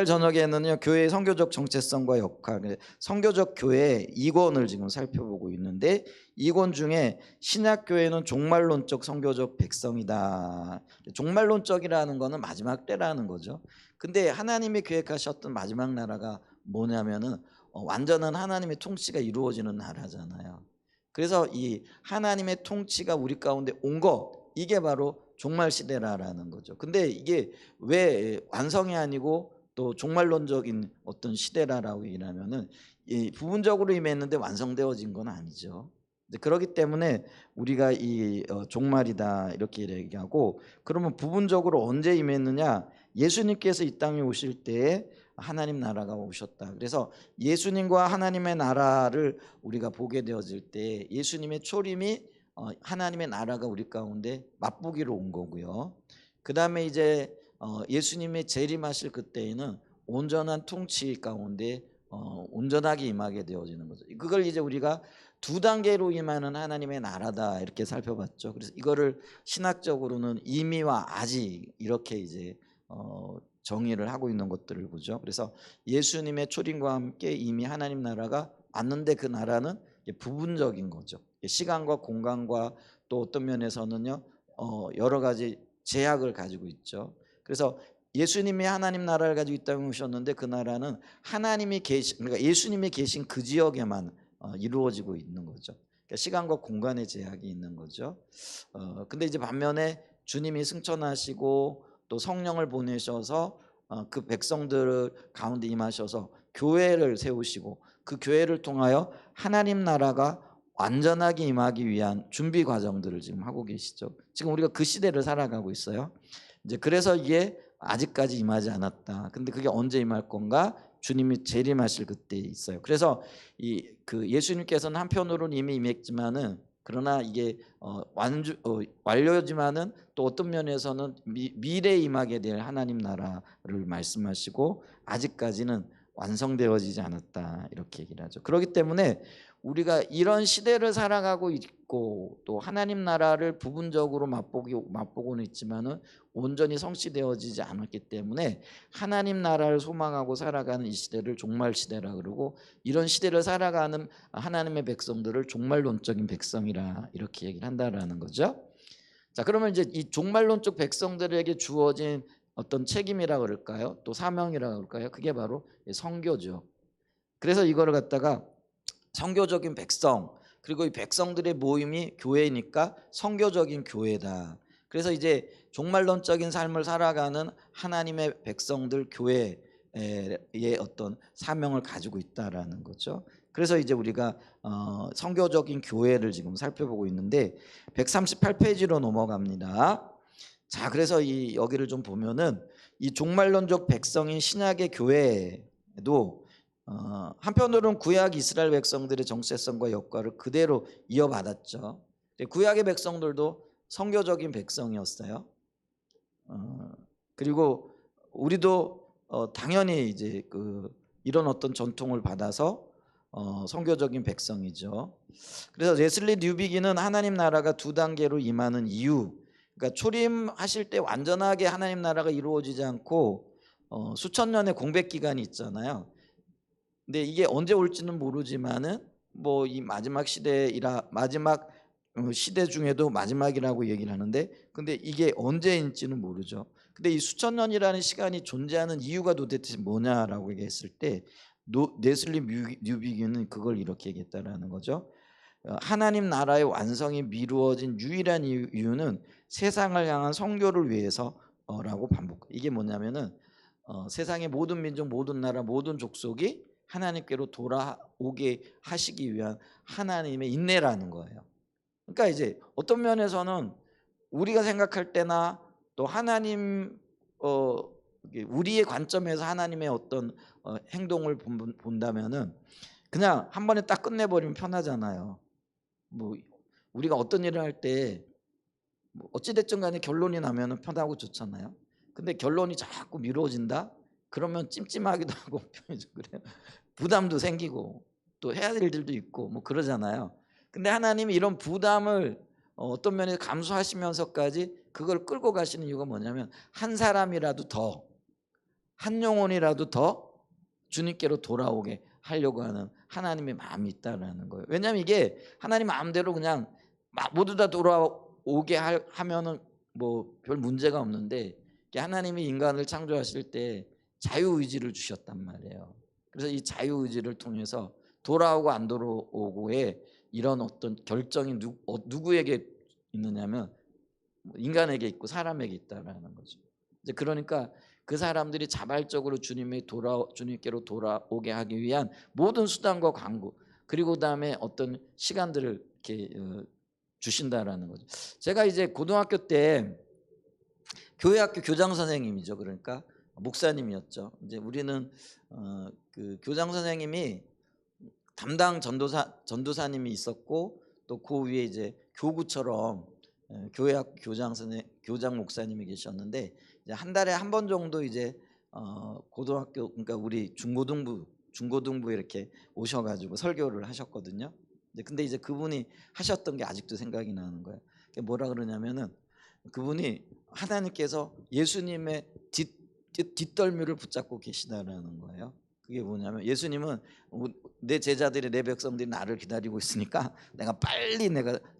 저녁에는요, 교회의 선교적 정체성과 역할, 선교적 교회 2권을 지금 살펴보고 있는데, 2권 중에 신약 교회는 종말론적 선교적 백성이다. 종말론적이라는 거는 마지막 때라는 거죠. 근데 하나님이 계획하셨던 마지막 나라가 뭐냐면은 완전한 하나님의 통치가 이루어지는 나라잖아요. 그래서 이 하나님의 통치가 우리 가운데 온 거, 이게 바로 종말 시대라는 거죠. 근데 이게 왜 완성이 아니고 또 종말론적인 어떤 시대라라고 얘기하면은 이 부분적으로 임했는데 완성되어진 건 아니죠. 그렇기 때문에 우리가 이 종말이다 이렇게 얘기하고, 그러면 부분적으로 언제 임했느냐? 예수님께서 이 땅에 오실 때에 하나님 나라가 오셨다. 그래서 예수님과 하나님의 나라를 우리가 보게 되어질 때 예수님의 초림이 하나님의 나라가 우리 가운데 맛보기로 온 거고요. 그 다음에 이제 예수님의 재림하실 그때에는 온전한 통치 가운데 온전하게 임하게 되어지는 거죠. 그걸 이제 우리가 두 단계로 임하는 하나님의 나라다 이렇게 살펴봤죠. 그래서 이거를 신학적으로는 이미와 아직 이렇게 이제 정의를 하고 있는 것들을 보죠. 그래서 예수님의 초림과 함께 이미 하나님 나라가 왔는데 그 나라는 부분적인 거죠. 시간과 공간과 또 어떤 면에서는요 여러 가지 제약을 가지고 있죠. 그래서 예수님이 하나님 나라를 가지고 이 땅에 오셨는데 그 나라는 하나님이 계신, 그러니까 예수님이 계신 그 지역에만 이루어지고 있는 거죠. 그러니까 시간과 공간의 제약이 있는 거죠. 근데 이제 반면에 주님이 승천하시고 또 성령을 보내셔서 그 백성들 가운데 임하셔서 교회를 세우시고 그 교회를 통하여 하나님 나라가 완전하게 임하기 위한 준비 과정들을 지금 하고 계시죠. 지금 우리가 그 시대를 살아가고 있어요. 이제 그래서 이게 아직까지 임하지 않았다. 근데 그게 언제 임할 건가? 주님이 재림하실 그때 있어요. 그래서 이 그 예수님께서는 한편으로는 이미 임했지만은, 그러나 이게 완료지만은 또 어떤 면에서는 미래에 임하게 될 하나님 나라를 말씀하시고 아직까지는 완성되어지지 않았다 이렇게 얘기를 하죠. 그렇기 때문에 우리가 이런 시대를 살아가고 있고 또 하나님 나라를 부분적으로 맛보고는 있지만은 온전히 성취되어지지 않았기 때문에 하나님 나라를 소망하고 살아가는 이 시대를 종말 시대라 그러고, 이런 시대를 살아가는 하나님의 백성들을 종말론적인 백성이라 이렇게 얘기를 한다라는 거죠. 자, 그러면 이제 이 종말론적 백성들에게 주어진 어떤 책임이라 그럴까요? 또 사명이라 그럴까요? 그게 바로 선교죠. 그래서 이거를 갖다가 선교적인 백성, 그리고 이 백성들의 모임이 교회니까 선교적인 교회다. 그래서 이제 종말론적인 삶을 살아가는 하나님의 백성들 교회의 어떤 사명을 가지고 있다라는 거죠. 그래서 이제 우리가 선교적인 교회를 지금 살펴보고 있는데 138페이지로 넘어갑니다. 자, 그래서 이 여기를 좀 보면은 이 종말론적 백성인 신약의 교회도 한편으로는 구약 이스라엘 백성들의 정체성과 역할을 그대로 이어받았죠. 구약의 백성들도 선교적인 백성이었어요. 그리고 우리도 당연히 이제 이런 어떤 전통을 받아서 선교적인 백성이죠. 그래서 레슬리 뉴비기는 하나님 나라가 두 단계로 임하는 이유, 그러니까 초림하실 때 완전하게 하나님 나라가 이루어지지 않고 수천 년의 공백 기간이 있잖아요. 근데 이게 언제 올지는 모르지만은 뭐 이 마지막 시대 중에도 마지막이라고 얘기를 하는데, 근데 이게 언제인지는 모르죠. 근데 이 수천 년이라는 시간이 존재하는 이유가 도대체 뭐냐라고 얘기했을 때 네슬리 뉴비기는 그걸 이렇게 얘기했다라는 거죠. 하나님 나라의 완성이 미루어진 유일한 이유는 세상을 향한 선교를 위해서라고 반복. 이게 뭐냐면은 세상의 모든 민족, 모든 나라, 모든 족속이 하나님께로 돌아오게 하시기 위한 하나님의 인내라는 거예요. 그러니까 이제 어떤 면에서는 우리가 생각할 때나 또 하나님 우리의 관점에서 하나님의 어떤 행동을 본다면은 그냥 한 번에 딱 끝내버리면 편하잖아요. 뭐 우리가 어떤 일을 할 때 어찌됐든 간에 결론이 나면은 편하고 좋잖아요. 근데 결론이 자꾸 미뤄진다? 그러면 찜찜하기도 하고 좀 그래요. 부담도 생기고 또 해야 될 일들도 있고 뭐 그러잖아요. 근데 하나님이 이런 부담을 어떤 면에서 감수하시면서까지 그걸 끌고 가시는 이유가 뭐냐면 한 사람이라도 더 한 영혼이라도 더 주님께로 돌아오게 하려고 하는 하나님의 마음이 있다라는 거예요. 왜냐하면 이게 하나님 마음대로 그냥 모두 다 돌아오게 하면은 뭐 별 문제가 없는데, 하나님이 인간을 창조하실 때 자유의지를 주셨단 말이에요. 그래서 이 자유의지를 통해서 돌아오고 안 돌아오고의 이런 어떤 결정이 누구에게 있느냐면 인간에게 있고 사람에게 있다라는 거죠. 이제 그러니까 그 사람들이 자발적으로 주님께로 돌아오게 하기 위한 모든 수단과 강구, 그리고 그다음에 어떤 시간들을 이렇게 주신다라는 거죠. 제가 이제 고등학교 때 교회학교 교장 선생님이죠. 그러니까 목사님이었죠. 이제 우리는 그 교장 선생님이 담당 전도사님이 있었고, 또 그 위에 이제 교구처럼 교회학 교장 목사님이 계셨는데, 이제 한 달에 한 번 정도 이제 고등학교, 그러니까 우리 중고등부 이렇게 오셔가지고 설교를 하셨거든요. 근데 이제 그분이 하셨던 게 아직도 생각이 나는 거예요. 뭐라 그러냐면은 그분이 하나님께서 예수님의 뒷덜미를 붙잡고 계시다라는 거예요. 그게 뭐냐면 예수님은 내 제자들이, 내 백성들이 나를 기다리고 있으니까 내가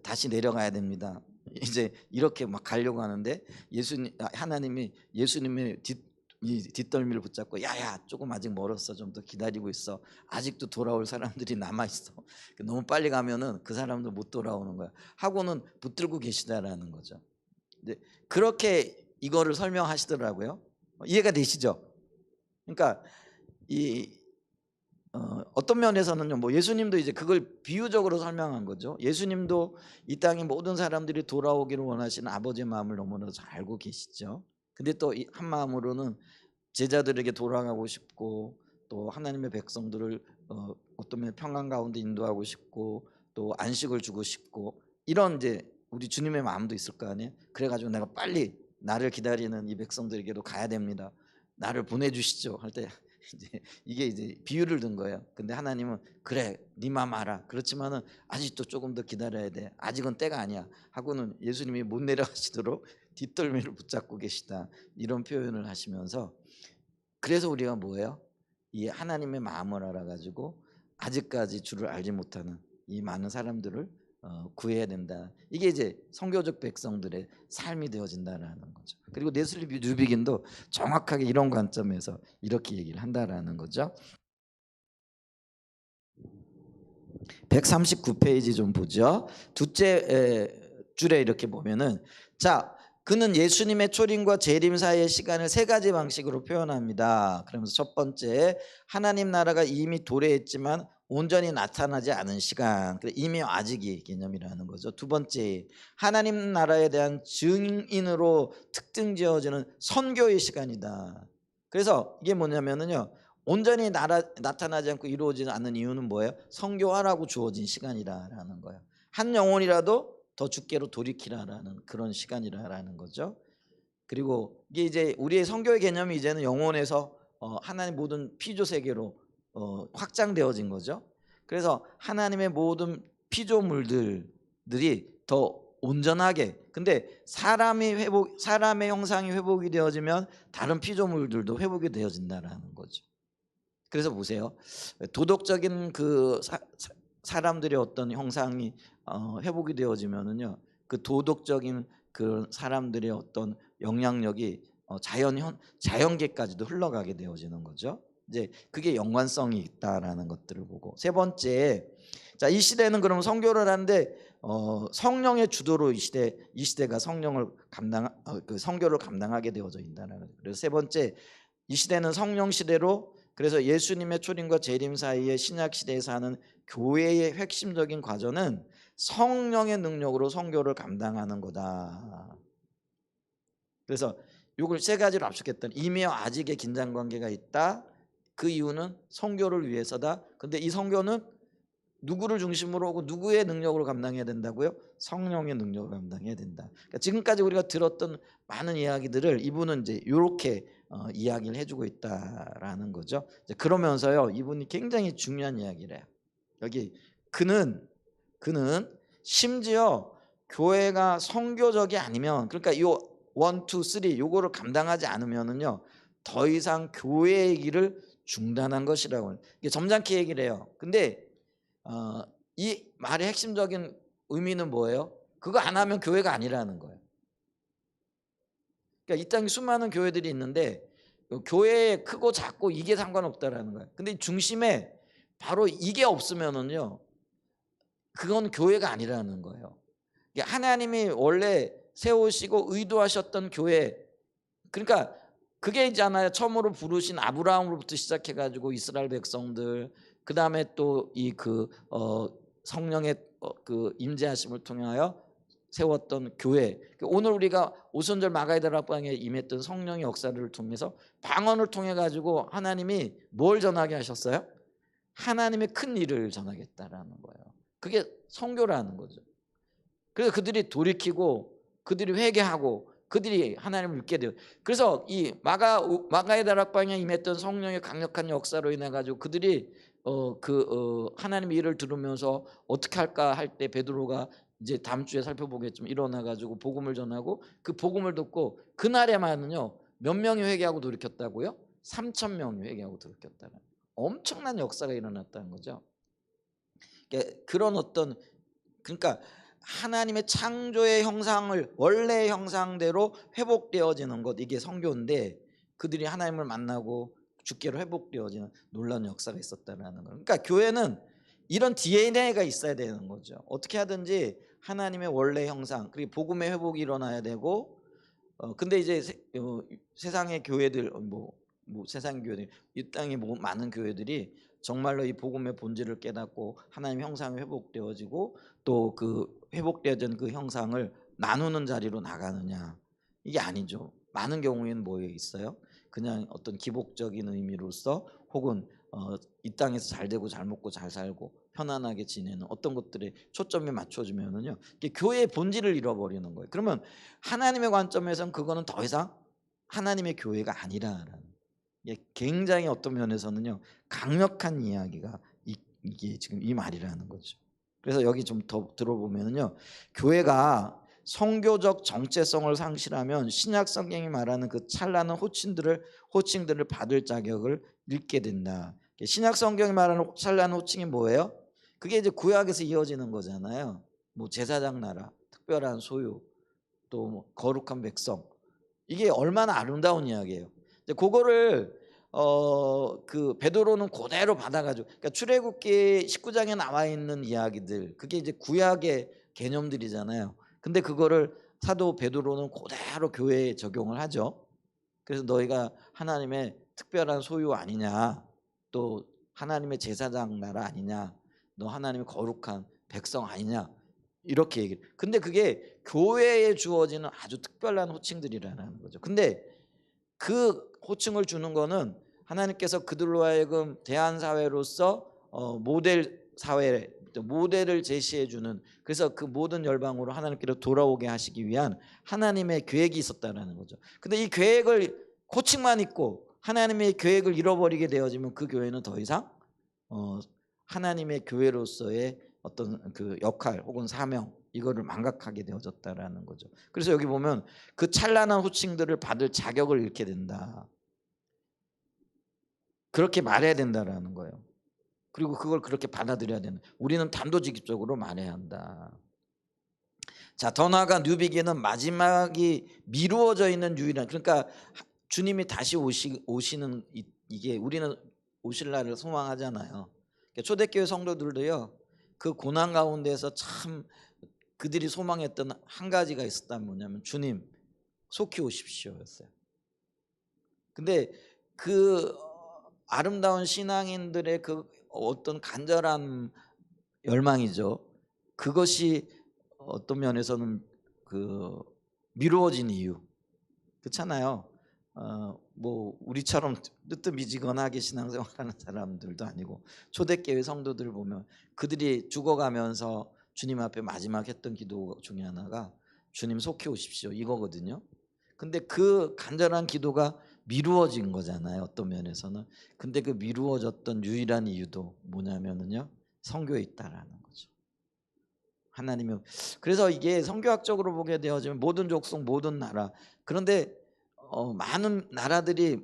다시 내려가야 됩니다. 이제 이렇게 막 가려고 하는데 하나님이 예수님의 뒷덜미를 붙잡고, 야야 조금 아직 멀었어, 좀 더 기다리고 있어, 아직도 돌아올 사람들이 남아 있어, 너무 빨리 가면은 그 사람도 못 돌아오는 거야 하고는 붙들고 계시다라는 거죠. 그렇게 이거를 설명하시더라고요. 이해가 되시죠? 그러니까 어떤 면에서는요, 뭐 예수님도 이제 그걸 비유적으로 설명한 거죠. 예수님도 이 땅에 모든 사람들이 돌아오기를 원하시는 아버지의 마음을 너무나도 잘 알고 계시죠. 근데 또 한 마음으로는 제자들에게 돌아가고 싶고, 또 하나님의 백성들을 어떤 면 평안 가운데 인도하고 싶고, 또 안식을 주고 싶고, 이런 이제 우리 주님의 마음도 있을 거 아니에요. 그래가지고 내가 빨리 나를 기다리는 이 백성들에게도 가야 됩니다, 나를 보내주시죠 할 때 이게 이제 비유를 든 거예요. 근데 하나님은 그래 네 맘 알아, 그렇지만은 아직도 조금 더 기다려야 돼, 아직은 때가 아니야 하고는 예수님이 못 내려가시도록 뒷덜미를 붙잡고 계시다, 이런 표현을 하시면서, 그래서 우리가 뭐예요? 이 하나님의 마음을 알아가지고 아직까지 주를 알지 못하는 이 많은 사람들을 구해야 된다. 이게 이제 선교적 백성들의 삶이 되어진다라는 거죠. 그리고 네슬리 뉴비긴도 정확하게 이런 관점에서 이렇게 얘기를 한다라는 거죠. 139페이지 좀 보죠. 둘째 줄에 이렇게 보면은, 자, 그는 예수님의 초림과 재림 사이의 시간을 세 가지 방식으로 표현합니다. 그러면서 첫 번째, 하나님 나라가 이미 도래했지만 온전히 나타나지 않은 시간, 이미 아직이 개념이라는 거죠. 두 번째, 하나님 나라에 대한 증인으로 특징 지어지는 선교의 시간이다. 그래서 이게 뭐냐면은요, 온전히 나타나지 않고 이루어지지 않는 이유는 뭐예요? 선교하라고 주어진 시간이라는 거예요. 한 영혼이라도 더 주께로 돌이키라라는 그런 시간이라는 거죠. 그리고 이게 이제 우리의 선교의 개념이 이제는 영혼에서 하나님 모든 피조 세계로 확장되어진 거죠. 그래서 하나님의 모든 피조물들이 더 온전하게, 근데 사람의 형상이 회복이 되어지면 다른 피조물들도 회복이 되어진다라는 거죠. 그래서 보세요, 도덕적인 그 사람들의 어떤 형상이 회복이 되어지면은요, 그 도덕적인 그 사람들의 어떤 영향력이 자연계까지도 흘러가게 되어지는 거죠. 이제 그게 연관성이 있다라는 것들을 보고, 세 번째, 자, 이 시대는 그럼 선교를 하는데 성령의 주도로 이 시대가 그 선교를 감당하게 되어져 있다는 거죠. 그래서 세 번째, 이 시대는 성령 시대로, 그래서 예수님의 초림과 재림 사이의 신약 시대에서 하는 교회의 핵심적인 과정은 성령의 능력으로 선교를 감당하는 거다. 그래서 이걸 세 가지로 압축했던, 이미와 아직의 긴장 관계가 있다. 그 이유는 선교를 위해서다. 근데 이 선교는 누구를 중심으로 하고 누구의 능력으로 감당해야 된다고요? 성령의 능력으로 감당해야 된다. 그러니까 지금까지 우리가 들었던 많은 이야기들을 이분은 이제 이렇게 이야기를 해주고 있다라는 거죠. 이제 그러면서요, 이분이 굉장히 중요한 이야기를 해요. 여기 그는 심지어 교회가 선교적이 아니면, 그러니까 요 1, 2, 3 요거를 감당하지 않으면은요, 더 이상 교회의 길을 중단한 것이라고. 이게 점잖게 얘기를 해요. 근데 이 말의 핵심적인 의미는 뭐예요? 그거 안 하면 교회가 아니라는 거예요. 그러니까 이 땅에 수많은 교회들이 있는데 교회 크고 작고 이게 상관없다라는 거예요. 근데 이 중심에 바로 이게 없으면은요, 그건 교회가 아니라는 거예요. 하나님이 원래 세우시고 의도하셨던 교회, 그러니까 그게 있잖아요. 처음으로 부르신 아브라함으로부터 시작해가지고 이스라엘 백성들, 그 다음에 또 이 성령의 그 임재하심을 통하여 세웠던 교회. 오늘 우리가 오순절 마가의 다락방에 임했던 성령의 역사를 통해서 방언을 통해 가지고 하나님이 뭘 전하게 하셨어요? 하나님의 큰 일을 전하겠다라는 거예요. 그게 선교라는 거죠. 그래서 그들이 돌이키고 그들이 회개하고 그들이 하나님을 믿게 돼요. 그래서 이 마가의 다락방에 임했던 성령의 강력한 역사로 인해 가지고 그들이 하나님의 일을 들으면서 어떻게 할까 할 때 베드로가 이제 다음 주에 살펴보겠지만 일어나 가지고 복음을 전하고 그 복음을 듣고 그날에만은요 몇 명이 회개하고 돌이켰다고요? 3,000명이 회개하고 돌이켰다는 엄청난 역사가 일어났다는 거죠. 그러니까 그런 그러니까 하나님의 창조의 형상을 원래의 형상대로 회복되어지는 것, 이게 선교인데 그들이 하나님을 만나고 주께로 회복되어지는 놀라운 역사가 있었다는 거예요. 그러니까 교회는 이런 DNA가 있어야 되는 거죠. 어떻게 하든지 하나님의 원래 형상 그리고 복음의 회복이 일어나야 되고 근데 이제 세상의 교회들 세상 교회들 이 땅에 많은 교회들이 정말로 이 복음의 본질을 깨닫고 하나님의 형상이 회복되어지고 또 그 회복되어진 그 형상을 나누는 자리로 나가느냐, 이게 아니죠. 많은 경우에는 뭐에 있어요? 그냥 어떤 기복적인 의미로서 혹은 이 땅에서 잘 되고 잘 먹고 잘 살고 편안하게 지내는 어떤 것들에 초점이 맞춰지면은요 이게 교회의 본질을 잃어버리는 거예요. 그러면 하나님의 관점에서는 그거는 더 이상 하나님의 교회가 아니라라는, 이게 굉장히 어떤 면에서는요 강력한 이야기가 이게 지금 이 말이라는 거죠. 그래서 여기 좀 더 들어보면은요, 교회가 성교적 정체성을 상실하면 신약 성경이 말하는 그 찬란한 호칭들을 받을 자격을 잃게 된다. 신약 성경이 말하는 찬란한 호칭이 뭐예요? 그게 이제 구약에서 이어지는 거잖아요. 뭐 제사장 나라, 특별한 소유, 또 뭐 거룩한 백성. 이게 얼마나 아름다운 이야기예요. 이제 그거를 그 베드로는 그대로 받아가지고, 그러니까 출애굽기 19장에 나와 있는 이야기들, 그게 이제 구약의 개념들이잖아요. 근데 그거를 사도 베드로는 그대로 교회에 적용을 하죠. 그래서 너희가 하나님의 특별한 소유 아니냐, 또 하나님의 제사장 나라 아니냐, 너 하나님의 거룩한 백성 아니냐, 이렇게 얘기를. 근데 그게 교회에 주어지는 아주 특별한 호칭들이라는 거죠. 근데 그 호칭을 주는 거는 하나님께서 그들로 하여금 대한 사회로서 모델 사회, 모델을 제시해 주는, 그래서 그 모든 열방으로 하나님께로 돌아오게 하시기 위한 하나님의 계획이 있었다는 거죠. 근데 이 계획을 호칭만 있고 하나님의 계획을 잃어버리게 되어지면 그 교회는 더 이상 하나님의 교회로서의 어떤 그 역할 혹은 사명, 이거를 망각하게 되어졌다라는 거죠. 그래서 여기 보면 그 찬란한 호칭들을 받을 자격을 잃게 된다. 그렇게 말해야 된다라는 거예요. 그리고 그걸 그렇게 받아들여야 되는, 우리는 단도직입적으로 말해야 한다. 자, 더 나아가 뉴비기는 마지막이 미루어져 있는 유일한, 그러니까 주님이 다시 오시는 이게 우리는 오실 날을 소망하잖아요. 그러니까 초대교회 성도들도요 그 고난 가운데서 참 그들이 소망했던 한 가지가 있었다면 뭐냐면 주님 속히 오십시오였어요. 근데 그 아름다운 신앙인들의 그 어떤 간절한 열망이죠. 그것이 어떤 면에서는 그 미루어진 이유, 그렇잖아요. 뭐 우리처럼 뜨뜻미지근하게 신앙생활하는 사람들도 아니고 초대교회 성도들 보면 그들이 죽어가면서 주님 앞에 마지막 했던 기도 중에 하나가 주님 속히 오십시오 이거거든요. 근데 그 간절한 기도가 미루어진 거잖아요, 어떤 면에서는. 근데 그 미루어졌던 유일한 이유도 뭐냐면은요, 성교에 있다라는 거죠. 하나님이. 그래서 이게 성교학적으로 보게 되어지면 모든 족속 모든 나라, 그런데 많은 나라들이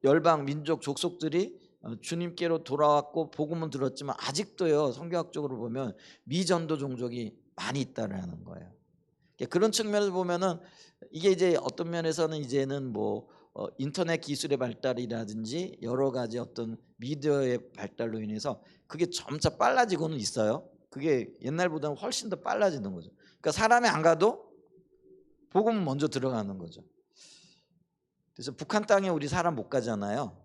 열방 민족 족속들이 주님께로 돌아왔고 복음은 들었지만 아직도요 성경학적으로 보면 미전도 종족이 많이 있다라는 거예요. 그런 측면에서 보면은 이게 이제 어떤 면에서는 이제는 뭐 인터넷 기술의 발달이라든지 여러 가지 어떤 미디어의 발달로 인해서 그게 점차 빨라지고는 있어요. 그게 옛날보다는 훨씬 더 빨라지는 거죠. 그러니까 사람이 안 가도 복음은 먼저 들어가는 거죠. 그래서 북한 땅에 우리 사람 못 가잖아요.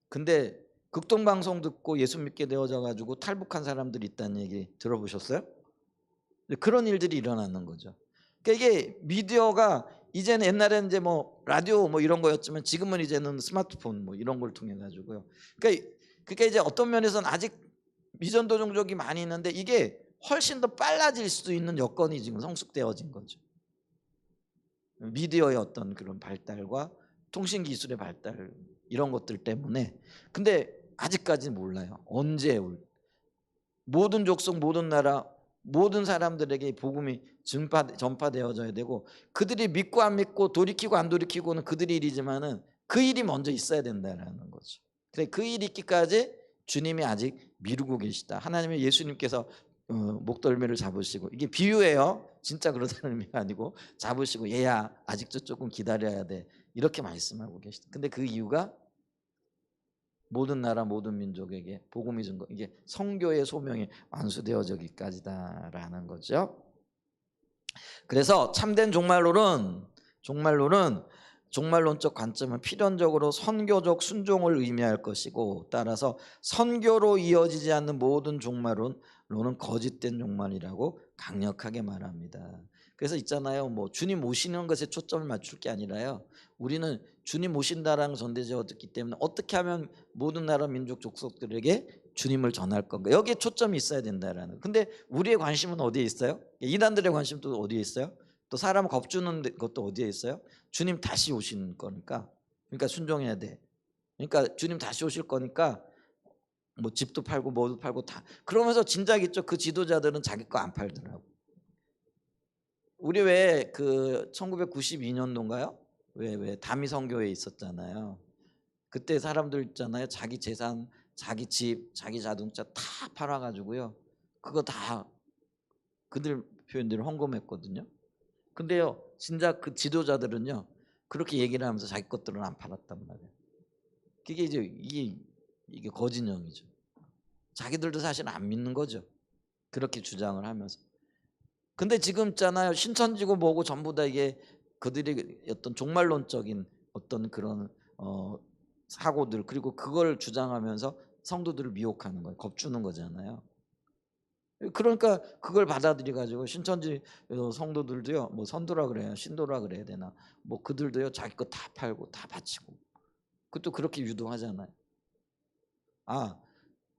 근데 극동방송 듣고 예수 믿게 되어져 가지고 탈북한 사람들이 있다는 얘기 들어보셨어요? 그런 일들이 일어나는 거죠. 그러니까 이게 미디어가 이제는 옛날에는 이제 뭐 라디오 뭐 이런 거였지만 지금은 이제는 스마트폰 뭐 이런 걸 통해 가지고요. 그러니까 이제 어떤 면에서는 아직 미전도 종족이 많이 있는데 이게 훨씬 더 빨라질 수도 있는 여건이 지금 성숙되어진 거죠. 미디어의 어떤 그런 발달과 통신 기술의 발달 이런 것들 때문에. 근데 아직까지는 몰라요. 언제 모든 족속 모든 나라 모든 사람들에게 복음이 전파되어져야 되고 그들이 믿고 안 믿고 돌이키고 안 돌이키고는 그들의 일이지만은 그 일이 먼저 있어야 된다는 거죠. 그래 그 일이 있기까지 주님이 아직 미루고 계시다. 하나님의 예수님께서 목덜미를 잡으시고 이게 비유예요. 진짜 그렇다는 의미가 아니고 잡으시고 얘야 아직도 조금 기다려야 돼 이렇게 말씀하고 계시다. 근데 그 이유가 모든 나라 모든 민족에게 복음이 준 거 이게 성교의 소명이 완수되어지기까지다라는 거죠. 그래서 참된 종말론적 관점은 필연적으로 선교적 순종을 의미할 것이고 따라서 선교로 이어지지 않는 모든 종말론은 거짓된 종말이라고 강력하게 말합니다. 그래서 있잖아요. 뭐 주님 오시는 것에 초점을 맞출 게 아니라요. 우리는 주님 오신다라는 전대제가 얻었기 때문에 어떻게 하면 모든 나라 민족 족속들에게 주님을 전할 건가 여기에 초점이 있어야 된다라는. 근데 우리의 관심은 어디에 있어요? 이단들의 관심도 어디에 있어요? 또 사람을 겁주는 것도 어디에 있어요? 주님 다시 오시는 거니까. 그러니까 순종해야 돼. 그러니까 주님 다시 오실 거니까 뭐 집도 팔고 뭐도 팔고 다 그러면서 진작 있죠. 그 지도자들은 자기 거 안 팔더라고. 우리 왜 그 1992년도인가요? 왜 다미 선교회 있었잖아요. 그때 사람들 있잖아요. 자기 재산, 자기 집, 자기 자동차 다 팔아가지고요. 그거 다 그들 표현대로 헌금했거든요. 근데요, 진짜 그 지도자들은요, 그렇게 얘기를 하면서 자기 것들은 안 팔았단 말이에요. 그게 이제 이게 거짓형이죠. 자기들도 사실 안 믿는 거죠. 그렇게 주장을 하면서. 근데 지금 있잖아요. 신천지고 뭐고 전부 다 이게 그들의 어떤 종말론적인 어떤 그런 사고들 그리고 그걸 주장하면서 성도들을 미혹하는 거예요. 겁주는 거잖아요. 그러니까 그걸 받아들여 가지고 신천지 성도들도요. 뭐 선도라 그래야 신도라 그래야 되나. 뭐 그들도요. 자기 거 다 팔고 다 바치고. 그것도 그렇게 유도하잖아요. 아,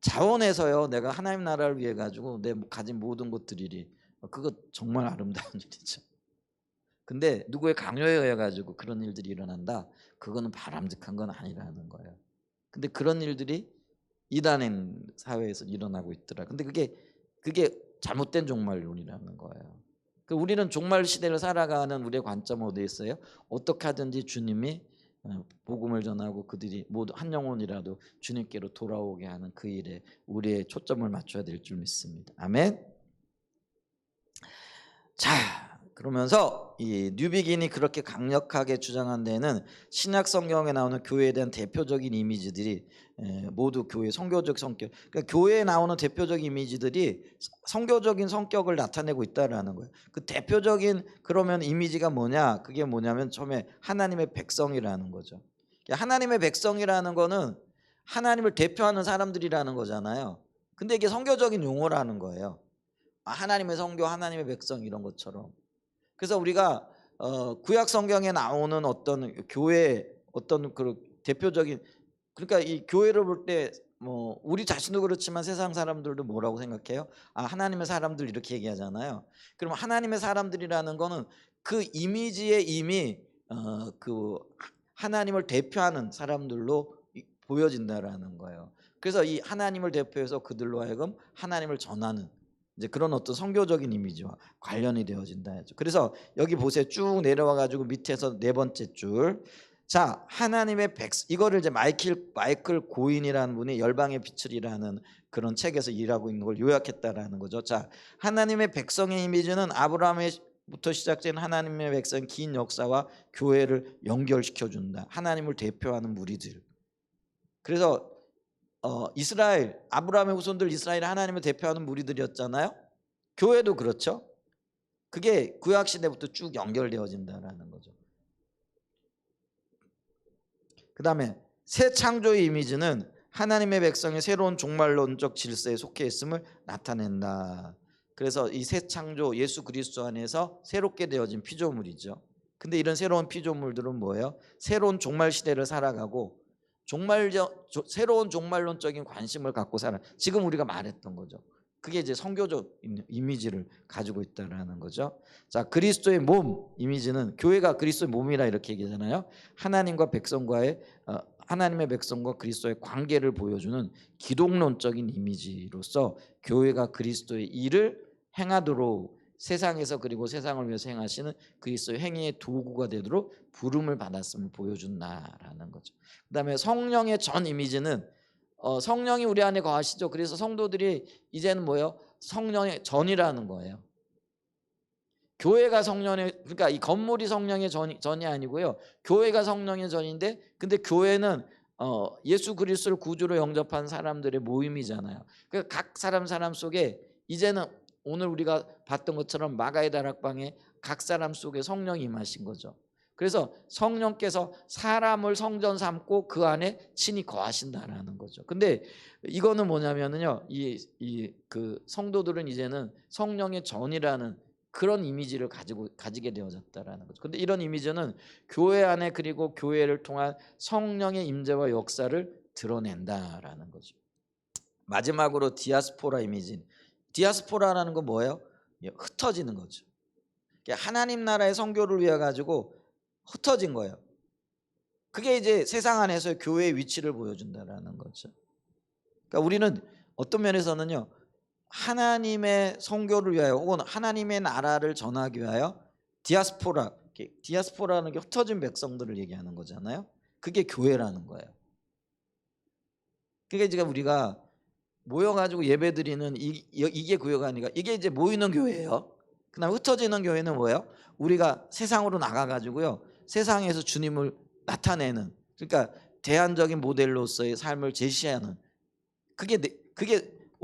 자원해서요. 내가 하나님 나라를 위해 가지고 내 가진 모든 것들이 그거 정말 아름다운 일이죠. 근데 누구의 강요에 의해 가지고 그런 일들이 일어난다. 그거는 바람직한 건 아니라는 거예요. 근데 그런 일들이 이단인 사회에서 일어나고 있더라. 근데 그게 잘못된 종말론이라는 거예요. 우리는 종말 시대를 살아가는 우리의 관점은 어디에 있어요? 어떻게 하든지 주님이 복음을 전하고 그들이 모두 한 영혼이라도 주님께로 돌아오게 하는 그 일에 우리의 초점을 맞춰야 될 줄 믿습니다. 아멘. 자, 그러면서 이 뉴비긴이 그렇게 강력하게 주장한 데는 신약 성경에 나오는 교회에 대한 대표적인 이미지들이 모두 교회 선교적 성격. 그러니까 교회에 나오는 대표적인 이미지들이 선교적인 성격을 나타내고 있다라는 거예요. 그 대표적인 그러면 이미지가 뭐냐? 그게 뭐냐면 처음에 하나님의 백성이라는 거죠. 하나님의 백성이라는 거는 하나님을 대표하는 사람들이라는 거잖아요. 근데 이게 선교적인 용어라는 거예요. 하나님의 성교, 하나님의 백성 이런 것처럼. 그래서 우리가 구약 성경에 나오는 어떤 교회 어떤 그 대표적인 그러니까 이 교회를 볼 때 뭐 우리 자신도 그렇지만 세상 사람들도 뭐라고 생각해요? 하나님의 사람들 이렇게 얘기하잖아요. 그럼 하나님의 사람들이라는 거는 그 이미지에 이미 그 하나님을 대표하는 사람들로 보여진다라는 거예요. 그래서 이 하나님을 대표해서 그들로 하여금 하나님을 전하는 이제 그런 어떤 선교적인 이미지와 관련이 되어진다 했죠. 그래서 여기 보세요. 쭉 내려와 가지고 밑에서 네 번째 줄 자, 하나님의 이거를 이제 마이클 고인이라는 분이 열방의 빛을이라는 그런 책에서 일하고 있는 걸 요약했다라는 거죠. 자, 하나님의 백성의 이미지는 아브라함부터 시작된 하나님의 백성의 긴 역사와 교회를 연결시켜 준다. 하나님을 대표하는 무리들. 그래서 이스라엘, 아브라함의 후손들 이스라엘 하나님을 대표하는 무리들이었잖아요. 교회도 그렇죠. 그게 구약 시대부터 쭉 연결되어진다라는 거죠. 그 다음에 새 창조의 이미지는 하나님의 백성의 새로운 종말론적 질서에 속해 있음을 나타낸다. 그래서 이 새 창조 예수 그리스도 안에서 새롭게 되어진 피조물이죠. 근데 이런 새로운 피조물들은 뭐예요? 새로운 종말 시대를 살아가고 새로운 종말론적인 관심을 갖고 살아. 지금 우리가 말했던 거죠. 그게 이제 성교적 이미지를 가지고 있다라는 거죠. 자, 그리스도의 몸 이미지는 교회가 그리스도의 몸이라 이렇게 얘기하잖아요. 하나님의 백성과 그리스도의 관계를 보여주는 기독론적인 이미지로서 교회가 그리스도의 일을 행하도록 세상에서 그리고 세상을 위해서 행하시는 그리스도의 행위의 도구가 되도록 부름을 받았음을 보여준다라는 거죠. 그다음에 성령의 전 이미지는 성령이 우리 안에 거하시죠. 그래서 성도들이 이제는 뭐예요? 성령의 전이라는 거예요. 교회가 성령의, 그러니까 이 건물이 성령의 전이 아니고요. 교회가 성령의 전인데, 근데 교회는 예수 그리스도를 구주로 영접한 사람들의 모임이잖아요. 그러니까 각 사람 속에 이제는 오늘 우리가 봤던 것처럼 마가의 다락방에 각 사람 속에 성령이 임하신 거죠. 그래서 성령께서 사람을 성전 삼고 그 안에 친히 거하신다라는 거죠. 근데 이거는 뭐냐면은요, 그 성도들은 이제는 성령의 전이라는 그런 이미지를 가지게 되어졌다라는 거죠. 근데 이런 이미지는 교회 안에 그리고 교회를 통한 성령의 임재와 역사를 드러낸다라는 거죠. 마지막으로 디아스포라 이미지. 디아스포라라는 건 뭐예요? 흩어지는 거죠. 하나님 나라의 선교를 위해 가지고 흩어진 거예요. 그게 이제 세상 안에서 교회의 위치를 보여준다라는 거죠. 그러니까 우리는 어떤 면에서는요, 하나님의 선교를 위하여 혹은 하나님의 나라를 전하기 위하여 디아스포라는 게 흩어진 백성들을 얘기하는 거잖아요. 그게 교회라는 거예요. 그게 지금 우리가 모여가지고 예배드리는 이게 교회가 아니라 이게 이제 모이는 교회예요. 그다음 흩어지는 교회는 뭐예요? 우리가 세상으로 나가가지고요, 세상에서 주님을 나타내는, 그러니까 대안적인 모델로서의 삶을 제시하는, 그게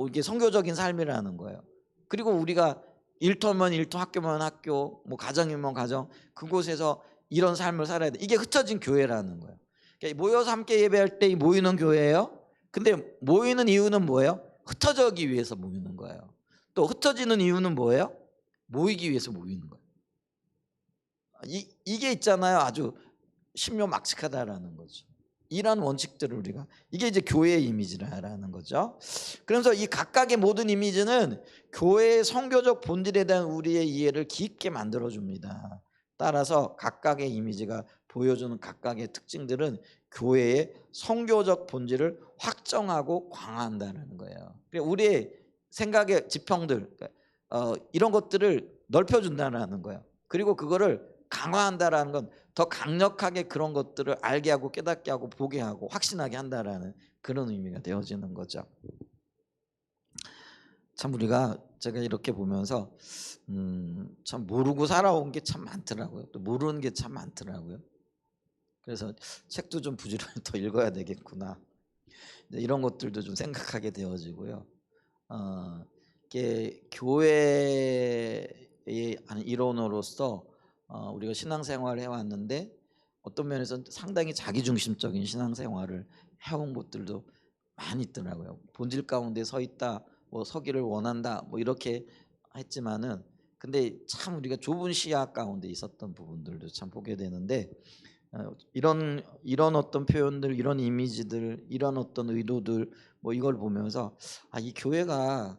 이게 선교적인 삶이라는 거예요. 그리고 우리가 일터면 일터, 학교면 학교, 뭐 가정이면 가정, 그곳에서 이런 삶을 살아야 돼. 이게 흩어진 교회라는 거예요. 그러니까 모여서 함께 예배할 때 모이는 교회예요. 근데 모이는 이유는 뭐예요? 흩어지기 위해서 모이는 거예요. 또 흩어지는 이유는 뭐예요? 모이기 위해서 모이는 거예요. 이게 있잖아요. 아주 신묘막측하다라는 거죠. 이런 원칙들을 우리가, 이게 이제 교회의 이미지라는 거죠. 그래서 이 각각의 모든 이미지는 교회의 선교적 본질에 대한 우리의 이해를 깊게 만들어줍니다. 따라서 각각의 이미지가 보여주는 각각의 특징들은 교회의 선교적 본질을 확정하고 강화한다는 거예요. 우리의 생각의 지평들, 이런 것들을 넓혀준다는 거예요. 그리고 그거를 강화한다라는 건 더 강력하게 그런 것들을 알게 하고 깨닫게 하고 보게 하고 확신하게 한다라는 그런 의미가 되어지는 거죠. 참 우리가 제가 이렇게 보면서 참 모르고 살아온 게 참 많더라고요. 또 모르는 게 참 많더라고요. 그래서 책도 좀 부지런히 더 읽어야 되겠구나, 이런 것들도 좀 생각하게 되어지고요. 이게 교회의 일원으로서 우리가 신앙생활을 해왔는데 어떤 면에서는 상당히 자기중심적인 신앙생활을 해온 것들도 많이 있더라고요. 본질 가운데 서 있다, 뭐 서기를 원한다, 뭐 이렇게 했지만은, 근데 참 우리가 좁은 시야 가운데 있었던 부분들도 참 보게 되는데, 이런 어떤 표현들, 이런 이미지들, 이런 어떤 의도들, 뭐 이걸 보면서 이 교회가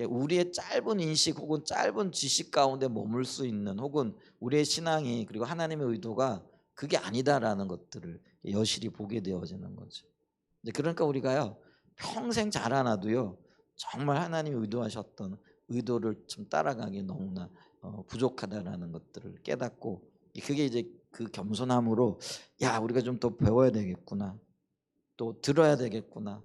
우리의 짧은 인식 혹은 짧은 지식 가운데 머물 수 있는, 혹은 우리의 신앙이 그리고 하나님의 의도가 그게 아니다라는 것들을 여실히 보게 되어지는 거죠. 그러니까 우리가요, 평생 자라나도요, 정말 하나님이 의도하셨던 의도를 좀 따라가기 너무나 부족하다라는 것들을 깨닫고 그게 이제 그 겸손함으로 야 우리가 좀 더 배워야 되겠구나, 또 들어야 되겠구나,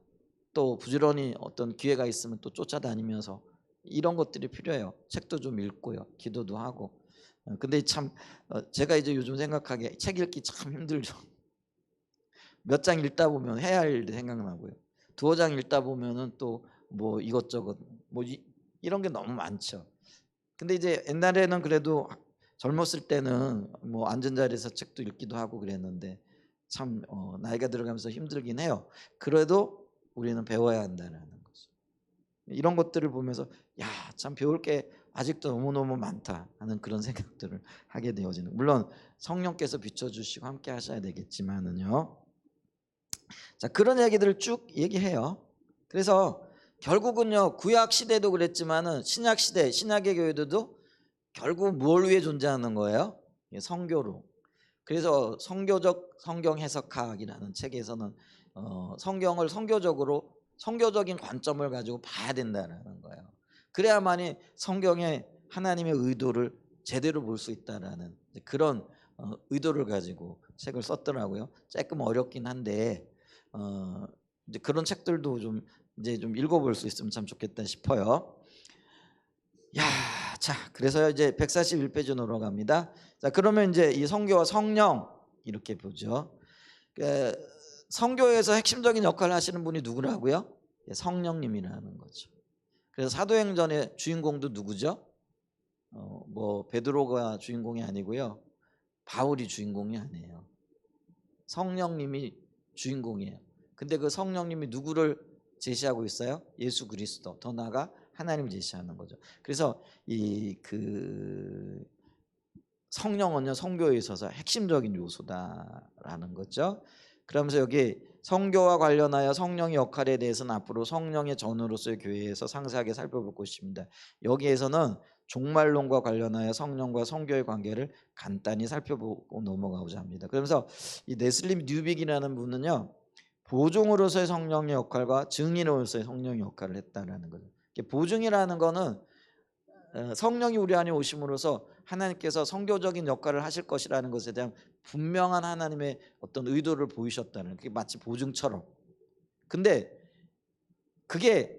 또 부지런히 어떤 기회가 있으면 또 쫓아다니면서 이런 것들이 필요해요. 책도 좀 읽고요, 기도도 하고. 근데 참 제가 이제 요즘 생각하기에 책 읽기 참 힘들죠. 몇 장 읽다 보면 해야 할 일이 생각나고요. 두어 장 읽다 보면은 또 뭐 이것저것 뭐 이런 게 너무 많죠. 근데 이제 옛날에는 그래도 젊었을 때는 뭐 앉은 자리에서 책도 읽기도 하고 그랬는데 참 나이가 들어가면서 힘들긴 해요. 그래도 우리는 배워야 한다는 거죠. 이런 것들을 보면서 야, 참 배울 게 아직도 너무너무 많다 하는 그런 생각들을 하게 되어지는, 물론 성령께서 비춰주시고 함께 하셔야 되겠지만은요. 자, 그런 얘기들을 쭉 얘기해요. 그래서 결국은요, 구약 시대도 그랬지만은 신약 시대, 신약의 교회들도 결국 뭘 위해 존재하는 거예요? 성교로. 그래서 성교적 성경 해석학이라는 책에서는 성경을 성교적인 관점을 가지고 봐야 된다는 거예요. 그래야만이 성경의 하나님의 의도를 제대로 볼 수 있다라는 그런 의도를 가지고 책을 썼더라고요. 조금 어렵긴 한데 이제 그런 책들도 좀 이제 좀 읽어볼 수 있으면 참 좋겠다 싶어요. 야, 자, 그래서 이제 141페이지 넘어갑니다. 자, 그러면 이제 이 성교와 성령 이렇게 보죠. 성교에서 핵심적인 역할을 하시는 분이 누구라고요? 성령님이라는 거죠. 그래서 사도행전의 주인공도 누구죠? 뭐 베드로가 주인공이 아니고요, 바울이 주인공이 아니에요. 성령님이 주인공이에요. 근데 그 성령님이 누구를 제시하고 있어요? 예수 그리스도, 더 나아가 하나님을 제시하는 거죠. 그래서 이 그 성령은요, 성교에 있어서 핵심적인 요소다라는 거죠. 그러면서 여기 성교와 관련하여 성령의 역할에 대해서는 앞으로 성령의 전으로서의 교회에서 상세하게 살펴볼 것입니다. 여기에서는 종말론과 관련하여 성령과 성교의 관계를 간단히 살펴보고 넘어가고자 합니다. 그러면서 이 네슬림 뉴빅이라는 분은요, 보증으로서의 성령의 역할과 증인으로서의 성령의 역할을 했다라는 거죠. 보증이라는 거는 성령이 우리 안에 오심으로써 하나님께서 성교적인 역할을 하실 것이라는 것에 대한 분명한 하나님의 어떤 의도를 보이셨다는, 그게 마치 보증처럼. 근데 그게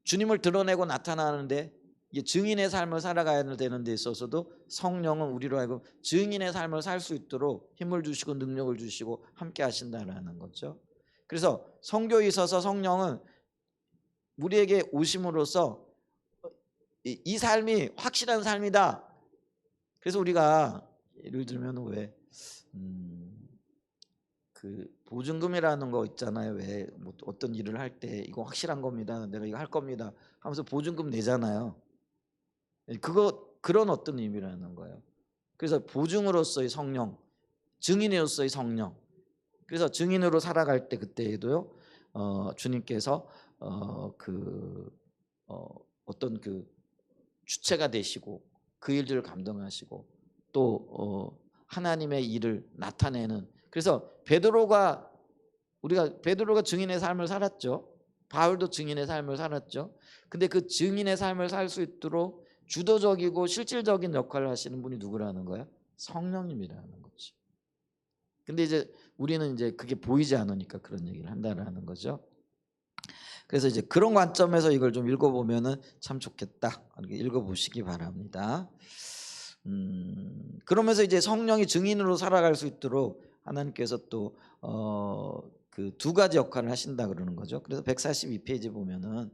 주님을 드러내고 나타나는데 이게 증인의 삶을 살아가야 되는 데 있어서도 성령은 우리로 하여금 증인의 삶을 살 수 있도록 힘을 주시고 능력을 주시고 함께 하신다는 거죠. 그래서 성교에 있어서 성령은 우리에게 오심으로써 이 삶이 확실한 삶이다. 그래서 우리가 예를 들면 왜 그 보증금이라는 거 있잖아요. 왜 뭐 어떤 일을 할 때 이거 확실한 겁니다, 내가 이거 할 겁니다 하면서 보증금 내잖아요. 그런 어떤 의미라는 거예요. 그래서 보증으로서의 성령, 증인으로서의 성령. 그래서 증인으로 살아갈 때 그때에도요, 주님께서 어떤 그 주체가 되시고 그 일들을 감당하시고 또 하나님의 일을 나타내는. 그래서 베드로가 증인의 삶을 살았죠. 바울도 증인의 삶을 살았죠. 근데 그 증인의 삶을 살 수 있도록 주도적이고 실질적인 역할을 하시는 분이 누구라는 거예요? 성령님이라는 거죠. 근데 이제 우리는 이제 그게 보이지 않으니까 그런 얘기를 한다라는 거죠. 그래서 이제 그런 관점에서 이걸 좀 읽어보면은 참 좋겠다. 읽어보시기 바랍니다. 그러면서 이제 성령이 증인으로 살아갈 수 있도록 하나님께서 또 그 두 가지 역할을 하신다 그러는 거죠. 그래서 142페이지 보면은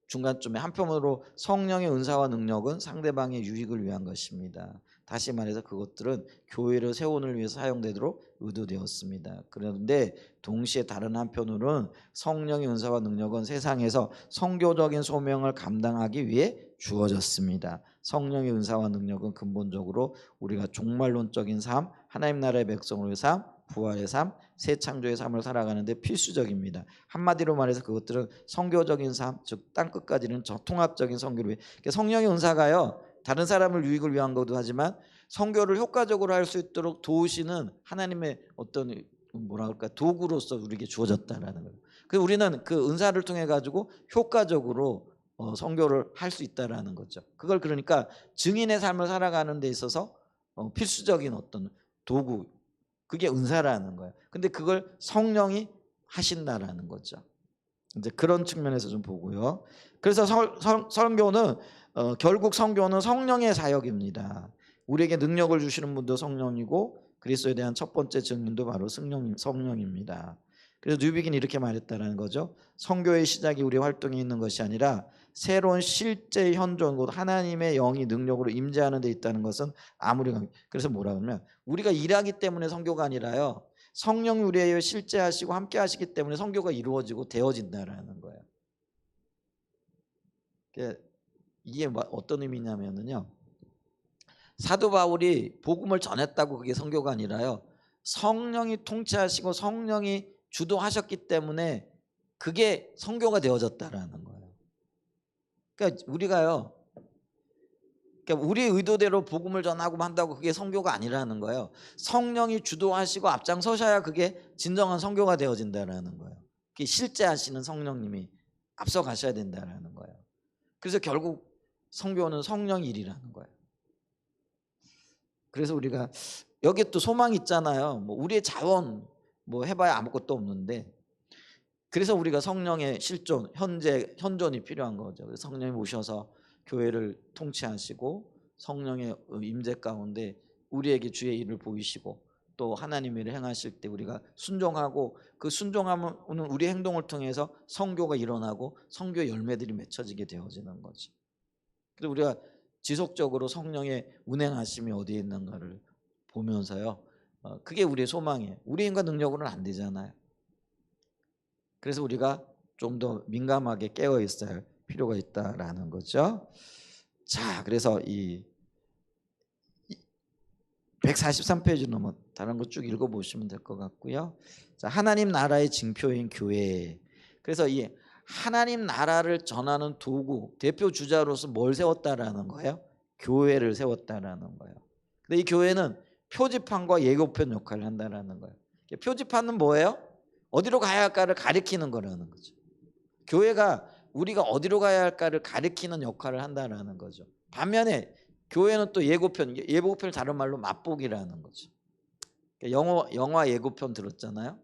중간쯤에 한편으로 성령의 은사와 능력은 상대방의 유익을 위한 것입니다. 다시 말해서 그것들은 교회를 세우는 위해서 사용되도록 의도되었습니다. 그런데 동시에 다른 한편으로는 성령의 은사와 능력은 세상에서 선교적인 소명을 감당하기 위해 주어졌습니다. 성령의 은사와 능력은 근본적으로 우리가 종말론적인 삶, 하나님 나라의 백성으로의 삶, 부활의 삶, 새 창조의 삶을 살아가는데 필수적입니다. 한마디로 말해서 그것들은 선교적인 삶, 즉 땅끝까지는 통합적인 선교를 위해. 성령의 은사가요, 다른 사람을 유익을 위한 것도 하지만 선교를 효과적으로 할 수 있도록 도우시는 하나님의 어떤 뭐랄까 도구로서 우리에게 주어졌다라는 거예요. 그래서 우리는 그 은사를 통해 가지고 효과적으로 선교를 할 수 있다라는 거죠. 그걸 그러니까 증인의 삶을 살아가는 데 있어서 필수적인 어떤 도구, 그게 은사라는 거예요. 근데 그걸 성령이 하신다라는 거죠. 이제 그런 측면에서 좀 보고요. 그래서 선교는 결국 선교는 성령의 사역입니다. 우리에게 능력을 주시는 분도 성령이고 그리스도에 대한 첫 번째 증인도 바로 성령입니다. 그래서 뉴비긴 이렇게 말했다는 거죠. 선교의 시작이 우리 활동에 있는 것이 아니라 새로운 실제 현존 곧 하나님의 영이 능력으로 임재하는 데 있다는 것은 아무리 그래서 뭐라 그러면 우리가 일하기 때문에 선교가 아니라요. 성령이 우리에게 실제 하시고 함께 하시기 때문에 선교가 이루어지고 되어진다라는 거예요. 이게 어떤 의미냐면요. 사도 바울이 복음을 전했다고 그게 선교가 아니라요. 성령이 통치하시고 성령이 주도하셨기 때문에 그게 선교가 되어졌다라는 거예요. 그러니까 우리가요. 그러니까 우리 의도대로 복음을 전하고 한다고 그게 선교가 아니라는 거예요. 성령이 주도하시고 앞장서셔야 그게 진정한 선교가 되어진다라는 거예요. 그게 실제 하시는 성령님이 앞서 가셔야 된다라는 거예요. 그래서 결국 선교는 성령 일이라는 거예요. 그래서 우리가 여기에 또 소망이 있잖아요. 뭐 우리의 자원 뭐 해봐야 아무것도 없는데 그래서 우리가 성령의 실존, 현존이 필요한 거죠. 그래서 성령이 오셔서 교회를 통치하시고 성령의 임재 가운데 우리에게 주의 일을 보이시고 또 하나님의 일을 행하실 때 우리가 순종하고 그 순종하면 우리 행동을 통해서 선교가 일어나고 선교의 열매들이 맺혀지게 되어지는 거죠. 그래서 우리가 지속적으로 성령의 운행하심이 어디에 있는가를 보면서요. 그게 우리의 소망이에요. 우리의 힘과 능력으로는 안 되잖아요. 그래서 우리가 좀 더 민감하게 깨어 있어야 할 필요가 있다라는 거죠. 자, 그래서 이 143페이지 넘어 다른 거 쭉 읽어보시면 될 것 같고요. 자, 하나님 나라의 징표인 교회. 그래서 이 하나님 나라를 전하는 도구, 대표 주자로서 뭘 세웠다라는 거예요? 교회를 세웠다라는 거예요. 근데 이 교회는 표지판과 예고편 역할을 한다라는 거예요. 표지판은 뭐예요? 어디로 가야 할까를 가리키는 거라는 거죠. 교회가 우리가 어디로 가야 할까를 가리키는 역할을 한다라는 거죠. 반면에 교회는 또 예고편을 다른 말로 맛보기라는 거죠. 영화 예고편 들었잖아요.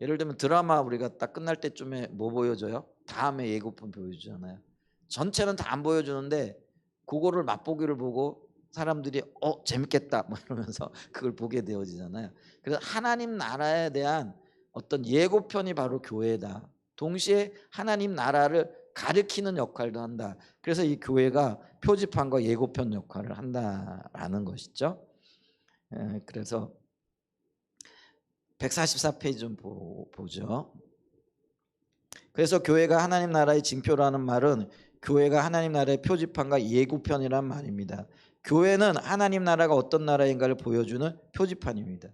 예를 들면 드라마 우리가 딱 끝날 때쯤에 뭐 보여줘요? 다음에 예고편 보여주잖아요. 전체는 다 안 보여주는데 그거를 맛보기를 보고 사람들이 재밌겠다 뭐 이러면서 그걸 보게 되어지잖아요. 그래서 하나님 나라에 대한 어떤 예고편이 바로 교회다. 동시에 하나님 나라를 가리키는 역할도 한다. 그래서 이 교회가 표지판과 예고편 역할을 한다라는 것이죠. 그래서 144페이지 좀 보죠. 그래서 교회가 하나님 나라의 징표라는 말은 교회가 하나님 나라의 표지판과 예고편이란 말입니다. 교회는 하나님 나라가 어떤 나라인가를 보여주는 표지판입니다.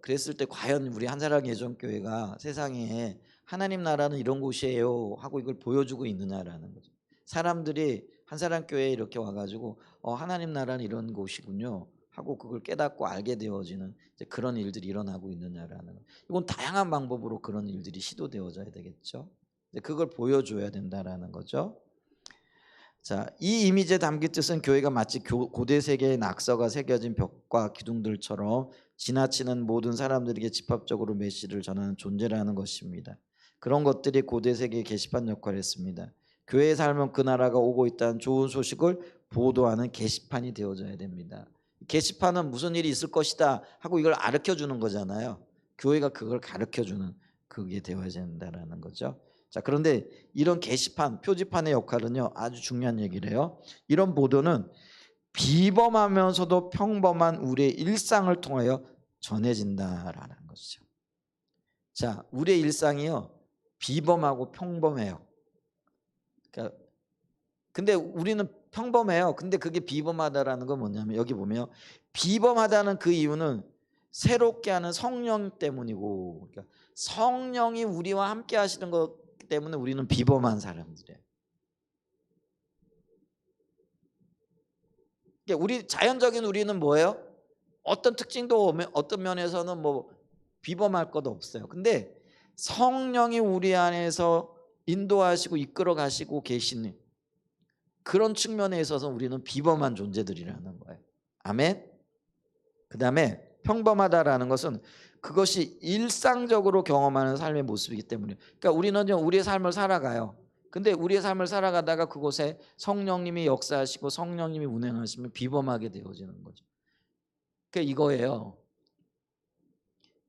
그랬을 때 과연 우리 한사랑 예전교회가 세상에 하나님 나라는 이런 곳이에요 하고 이걸 보여주고 있느냐라는 거죠. 사람들이 한사랑교회에 이렇게 와가지고 하나님 나라는 이런 곳이군요 하고 그걸 깨닫고 알게 되어지는 이제 그런 일들이 일어나고 있느냐라는 거. 이건 다양한 방법으로 그런 일들이 시도되어져야 되겠죠. 그걸 보여줘야 된다라는 거죠. 자, 이 이미지에 담긴 뜻은 교회가 마치 고대 세계의 낙서가 새겨진 벽과 기둥들처럼 지나치는 모든 사람들에게 집합적으로 메시지를 전하는 존재라는 것입니다. 그런 것들이 고대 세계의 게시판 역할을 했습니다. 교회에 살면 그 나라가 오고 있다는 좋은 소식을 보도하는 게시판이 되어져야 됩니다. 게시판은 무슨 일이 있을 것이다 하고 이걸 가르쳐주는 거잖아요. 교회가 그걸 가르쳐주는 그게 되어야 된다는 거죠. 자, 그런데 이런 게시판, 표지판의 역할은요 아주 중요한 얘기래요. 이런 보도는 비범하면서도 평범한 우리의 일상을 통하여 전해진다라는 것이죠. 자, 우리의 일상이요 비범하고 평범해요. 그러니까 근데 우리는 평범해요. 근데 그게 비범하다라는 건 뭐냐면 여기 보면 비범하다는 그 이유는 새롭게 하는 성령 때문이고, 그러니까 성령이 우리와 함께 하시는 것 때문에 우리는 비범한 사람들이에요. 그러니까 우리 자연적인 우리는 뭐예요? 어떤 특징도 어떤 면에서는 뭐 비범할 것도 없어요. 근데 성령이 우리 안에서 인도하시고 이끌어 가시고 계시는 그런 측면에 있어서 우리는 비범한 존재들이라는 거예요. 아멘. 그 다음에 평범하다라는 것은 그것이 일상적으로 경험하는 삶의 모습이기 때문에, 그러니까 우리는요 우리의 삶을 살아가요. 근데 우리의 삶을 살아가다가 그곳에 성령님이 역사하시고 성령님이 운행하시면 비범하게 되어지는 거죠. 그러니까 이거예요.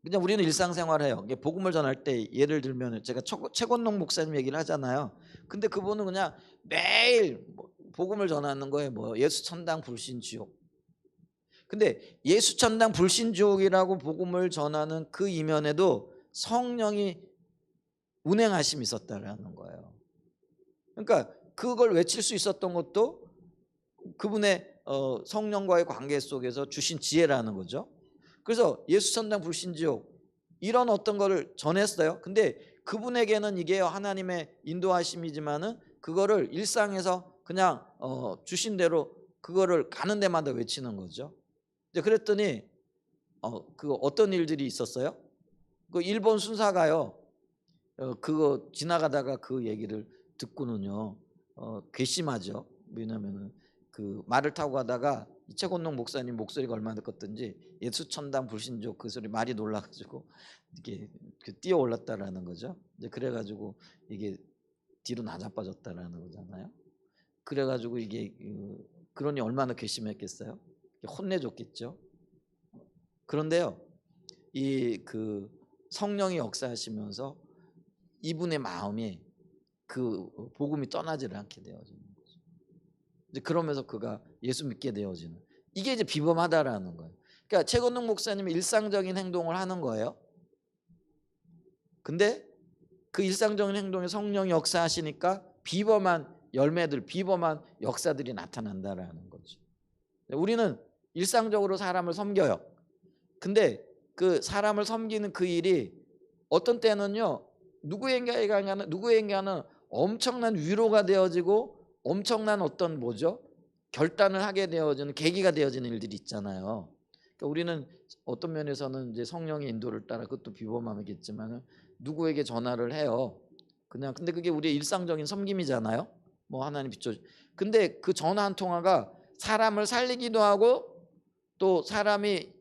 그냥 우리는 일상생활을 해요. 복음을 전할 때 예를 들면 제가 최권동 목사님 얘기를 하잖아요. 근데 그분은 그냥 매일 복음을 전하는 거예요. 뭐 예수 천당 불신 지옥. 근데 예수 천당 불신 지옥이라고 복음을 전하는 그 이면에도 성령이 운행하심이 있었다라는 거예요. 그러니까 그걸 외칠 수 있었던 것도 그분의 성령과의 관계 속에서 주신 지혜라는 거죠. 그래서 예수 천당 불신 지옥 이런 어떤 거를 전했어요. 근데 그분에게는 이게 하나님의 인도하심이지만은 그거를 일상에서 그냥 주신 대로 그거를 가는 데마다 외치는 거죠. 이제 그랬더니 그 어떤 일들이 있었어요? 그 일본 순사가요. 그거 지나가다가 그 얘기를 듣고는요. 괘씸하죠. 왜냐면은 그 말을 타고 가다가 이채곤농 목사님 목소리가 얼마나 컸던지 예수 천당 불신족 그 소리 말이 놀라가지고 이게 뛰어 올랐다라는 거죠. 이제 그래가지고 이게 뒤로 낮아빠졌다라는 거잖아요. 그래가지고 이게 그러니 얼마나 괘씸했겠어요. 혼내줬겠죠. 그런데요, 이 그 성령이 역사하시면서 이분의 마음이 그 복음이 떠나지를 않게 되어지는 거죠. 이제 그러면서 그가 예수 믿게 되어지는, 이게 이제 비범하다라는 거예요. 그러니까 최건능 목사님이 일상적인 행동을 하는 거예요. 근데 그 일상적인 행동에 성령이 역사하시니까 비범한 열매들, 비범한 역사들이 나타난다라는 거죠. 우리는 일상적으로 사람을 섬겨요. 근데 그 사람을 섬기는 그 일이 어떤 때는요 누구에게는 엄청난 위로가 되어지고 엄청난 어떤 결단을 하게 되어지는 계기가 되어지는 일들이 있잖아요. 그러니까 우리는 어떤 면에서는 이제 성령의 인도를 따라 그것도 비범함이겠지만 누구에게 전화를 해요. 그냥 근데 그게 우리의 일상적인 섬김이잖아요. 뭐 하나님 비춰. 근데 그 전화 한 통화가 사람을 살리기도 하고 또 사람이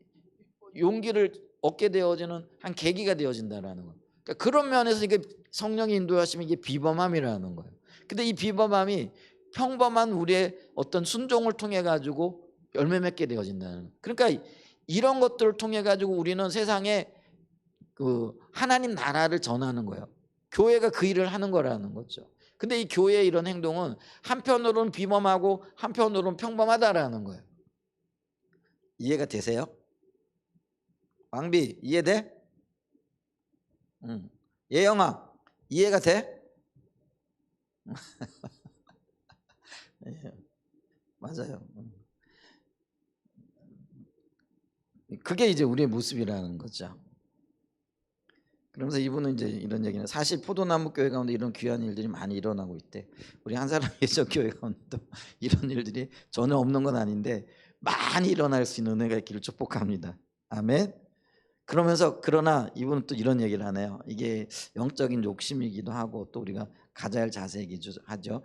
용기를 얻게 되어지는 한 계기가 되어진다라는 거. 그러니까 그런 면에서 이게 성령이 인도하시면 이게 비범함이라는 거예요. 근데 이 비범함이 평범한 우리의 어떤 순종을 통해 가지고 열매 맺게 되어진다는. 그러니까 이런 것들을 통해 가지고 우리는 세상에 그 하나님 나라를 전하는 거예요. 교회가 그 일을 하는 거라는 거죠. 근데 이 교회의 이런 행동은 한편으로는 비범하고 한편으로는 평범하다라는 거예요. 이해가 되세요? 왕비 이해돼? 예영아 이해가 돼? 예, 맞아요. 그게 이제 우리의 모습이라는 거죠. 그러면서 이분은 이제 이런 얘기는 사실 포도나무 교회 가운데 이런 귀한 일들이 많이 일어나고 있대. 우리 한 사람 예전 교회 가운데도 이런 일들이 전혀 없는 건 아닌데 많이 일어날 수 있는 은혜가 있기를 축복합니다. 아멘. 그러면서 그러나 이분은 또 이런 얘기를 하네요. 이게 영적인 욕심이기도 하고 또 우리가 가져야 할 자세이기도 하죠.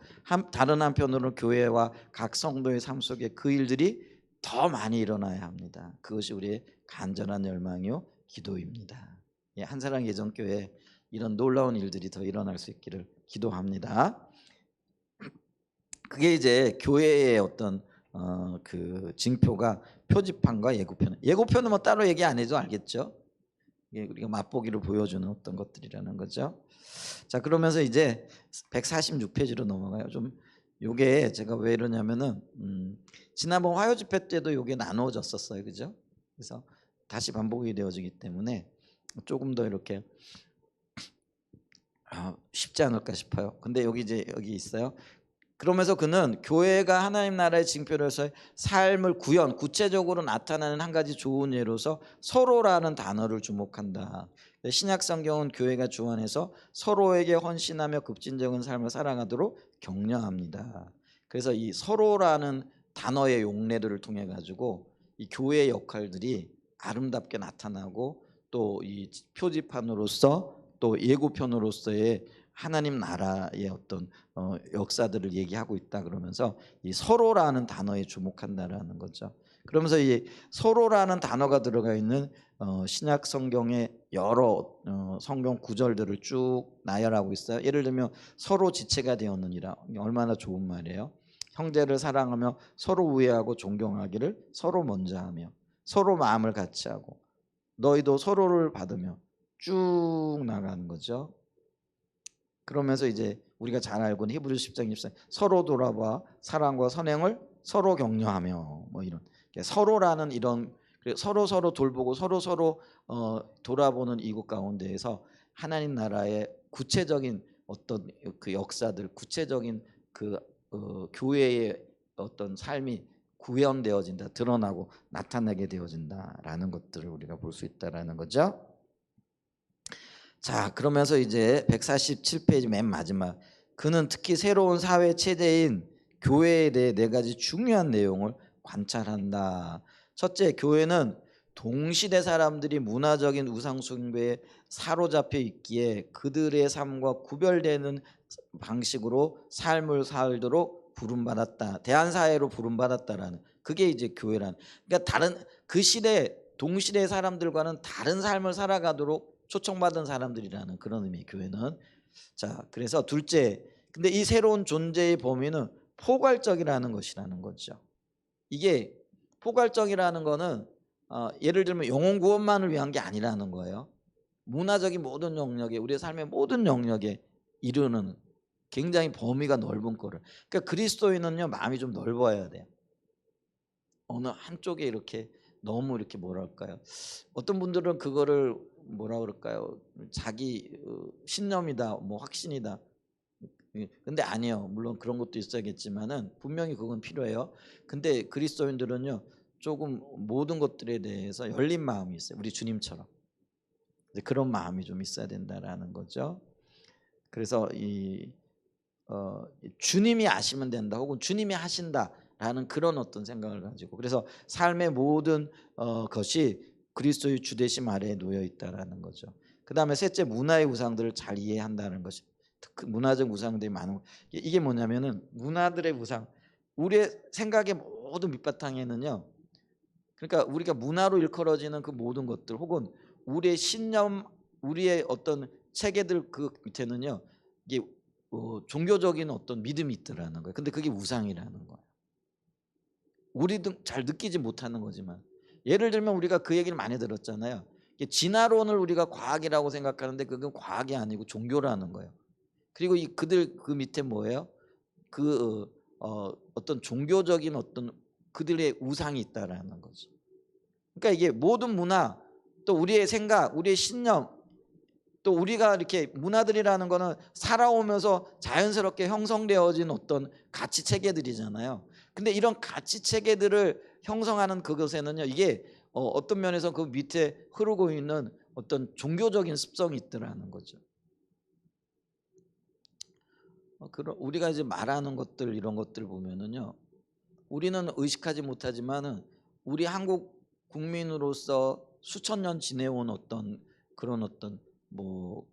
다른 한편으로는 교회와 각 성도의 삶 속에 그 일들이 더 많이 일어나야 합니다. 그것이 우리의 간절한 열망이요 기도입니다. 예, 한사랑 예전교회 이런 놀라운 일들이 더 일어날 수 있기를 기도합니다. 그게 이제 교회의 어떤 그 징표가 표지판과 예고편. 예고편은 뭐 따로 얘기 안 해도 알겠죠. 이게 우리가 맛보기를 보여주는 어떤 것들이라는 거죠. 자, 그러면서 이제 146페이지로 넘어가요. 좀 요게 제가 왜 이러냐면은 지난번 화요 집회 때도 요게 나누어졌었어요, 그죠? 그래서 다시 반복이 되어지기 때문에 조금 더 이렇게 쉽지 않을까 싶어요. 근데 여기 있어요. 그러면서 그는 교회가 하나님 나라의 징표로서의 삶을 구체적으로 나타나는 한 가지 좋은 예로서 서로라는 단어를 주목한다. 신약 성경은 교회가 주안에서 서로에게 헌신하며 급진적인 삶을 살아가도록 격려합니다. 그래서 이 서로라는 단어의 용례들을 통해 가지고 이 교회의 역할들이 아름답게 나타나고 또 이 표지판으로서 또 예고편으로서의 하나님 나라의 어떤 역사들을 얘기하고 있다 그러면서 이 서로라는 단어에 주목한다라는 거죠. 그러면서 이 서로라는 단어가 들어가 있는 신약 성경의 여러 성경 구절들을 쭉 나열하고 있어요. 예를 들면 서로 지체가 되었느니라, 얼마나 좋은 말이에요. 형제를 사랑하며 서로 우애하고 존경하기를 서로 먼저 하며 서로 마음을 같이 하고 너희도 서로를 받으며 쭉 나가는 거죠. 그러면서 이제 우리가 잘 알고 있는 히브리서 10장 24 서로 돌아봐 사랑과 선행을 서로 격려하며 뭐 이런 서로라는 이런 서로 돌보고 서로 돌아보는 이곳 가운데에서 하나님 나라의 구체적인 어떤 그 역사들, 구체적인 그 교회의 어떤 삶이 구현되어진다, 드러나고 나타나게 되어진다라는 것들을 우리가 볼 수 있다라는 거죠. 자, 그러면서 이제 147페이지 맨 마지막, 그는 특히 새로운 사회 체제인 교회에 대해 네 가지 중요한 내용을 관찰한다. 첫째, 교회는 동시대 사람들이 문화적인 우상 숭배에 사로잡혀 있기에 그들의 삶과 구별되는 방식으로 삶을 살도록 부름받았다. 대한사회로 부름받았다라는, 그게 이제 교회란. 그러니까 다른 그 시대 동시대 사람들과는 다른 삶을 살아가도록 초청받은 사람들이라는 그런 의미, 교회는. 자, 그래서 둘째, 근데 이 새로운 존재의 범위는 포괄적이라는 것이라는 거죠. 이게 포괄적이라는 거는 예를 들면 영혼 구원만을 위한 게 아니라는 거예요. 문화적인 모든 영역에, 우리의 삶의 모든 영역에 이르는 굉장히 범위가 넓은 거를. 그러니까 그리스도인은요, 마음이 좀 넓어야 돼요. 어느 한쪽에 이렇게 너무 이렇게 뭐랄까요, 어떤 분들은 그거를 뭐라 그럴까요, 자기 신념이다, 뭐 확신이다. 근데 아니에요. 물론 그런 것도 있어야겠지만은 분명히 그건 필요해요. 근데 그리스도인들은요, 조금 모든 것들에 대해서 열린 마음이 있어요. 우리 주님처럼. 그런 마음이 좀 있어야 된다라는 거죠. 그래서 주님이 아시면 된다, 혹은 주님이 하신다라는 그런 어떤 생각을 가지고, 그래서 삶의 모든 것이 그리스도의 주되심 아래에 놓여 있다라는 거죠. 그 다음에 셋째, 문화의 우상들을 잘 이해한다는 것이, 그 문화적 우상들이 많은, 이게 뭐냐면은 문화들의 우상, 우리의 생각의 모든 밑바탕에는요, 그러니까 우리가 문화로 일컬어지는 그 모든 것들, 혹은 우리의 신념, 우리의 어떤 체계들 그 밑에는요, 이게 종교적인 어떤 믿음이 있더라는 거예요. 근데 그게 우상이라는 거예요. 우리도 잘 느끼지 못하는 거지만, 예를 들면 우리가 그 얘기를 많이 들었잖아요. 진화론을 우리가 과학이라고 생각하는데 그건 과학이 아니고 종교라는 거예요. 그리고 그들 그 밑에 뭐예요? 그 어떤 종교적인 어떤 그들의 우상이 있다라는 거죠. 그러니까 이게 모든 문화, 또 우리의 생각, 우리의 신념, 또 우리가 이렇게 문화들이라는 거는 살아오면서 자연스럽게 형성되어진 어떤 가치 체계들이잖아요. 근데 이런 가치 체계들을 형성하는 그것에는요, 이게 어떤 면에서 그 밑에 흐르고 있는 어떤 종교적인 습성이 있더라는 거죠. 우리가 이제 말하는 것들, 이런 것들 보면은요, 우리는 의식하지 못하지만은 우리 한국 국민으로서 수천 년 지내온 어떤 그런 어떤 뭐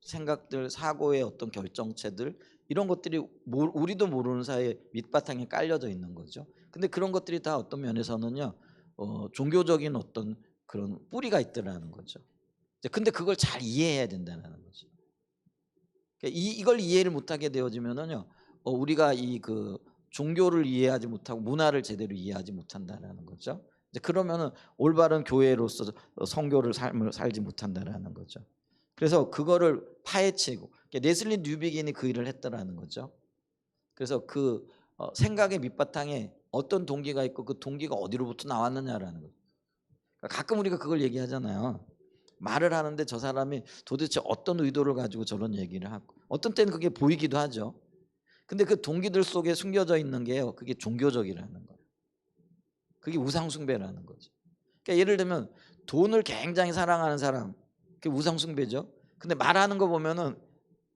생각들, 사고의 어떤 결정체들, 이런 것들이 우리도 모르는 사이에 밑바탕에 깔려져 있는 거죠. 근데 그런 것들이 다 어떤 면에서는요, 종교적인 어떤 그런 뿌리가 있더라는 거죠. 근데 그걸 잘 이해해야 된다는 거죠. 그러니까 이걸 이해를 못하게 되어지면은요, 우리가 이 그 종교를 이해하지 못하고 문화를 제대로 이해하지 못한다라는 거죠. 이제 그러면은 올바른 교회로서 성교를 삶을 살지 못한다라는 거죠. 그래서 그거를 파헤치고, 그러니까 레슬리 뉴비긴이 그 일을 했다라는 거죠. 그래서 그 생각의 밑바탕에 어떤 동기가 있고 그 동기가 어디로부터 나왔느냐라는 거죠. 그러니까 가끔 우리가 그걸 얘기하잖아요. 말을 하는데 저 사람이 도대체 어떤 의도를 가지고 저런 얘기를 하고, 어떤 때는 그게 보이기도 하죠. 근데 그 동기들 속에 숨겨져 있는 게요, 그게 종교적이라는 거예요. 그게 우상숭배라는 거죠. 그러니까 예를 들면 돈을 굉장히 사랑하는 사람, 그게 우상숭배죠. 근데 말하는 거 보면은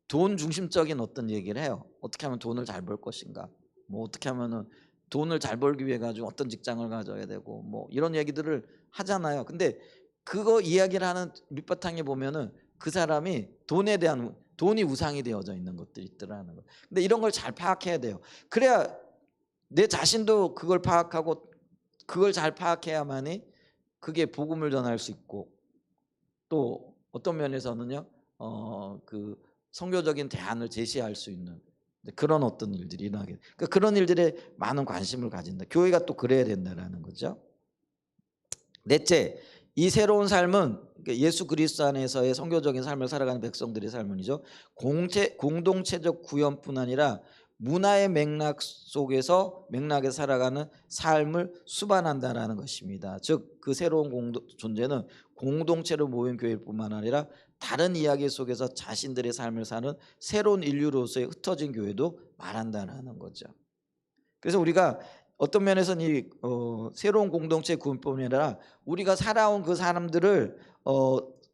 돈 중심적인 어떤 얘기를 해요. 어떻게 하면 돈을 잘 벌 것인가, 뭐 어떻게 하면은 돈을 잘 벌기 위해 가지고 어떤 직장을 가져야 되고, 뭐 이런 얘기들을 하잖아요. 근데 그거 이야기를 하는 밑바탕에 보면은 그 사람이 돈에 대한 돈이 우상이 되어져 있는 것들이 있더라는 거예요. 근데 이런 걸 잘 파악해야 돼요. 그래야 내 자신도 그걸 파악하고 그걸 잘 파악해야만이 그게 복음을 전할 수 있고, 또 어떤 면에서는요 그 선교적인 대안을 제시할 수 있는 그런 어떤 일들이 일어나게, 그러니까 그런 일들에 많은 관심을 가진다. 교회가 또 그래야 된다라는 거죠. 넷째, 이 새로운 삶은 예수 그리스도 안에서의 선교적인 삶을 살아가는 백성들의 삶은이죠. 공동체적 구현뿐 아니라 문화의 맥락에 살아가는 삶을 수반한다라는 것입니다. 즉 그 새로운 존재는 공동체로 모인 교회일 뿐만 아니라 다른 이야기 속에서 자신들의 삶을 사는 새로운 인류로서의 흩어진 교회도 말한다라는 거죠. 그래서 우리가 어떤 면에서는 이 새로운 공동체 구원뿐만 아니라 우리가 살아온 그 사람들을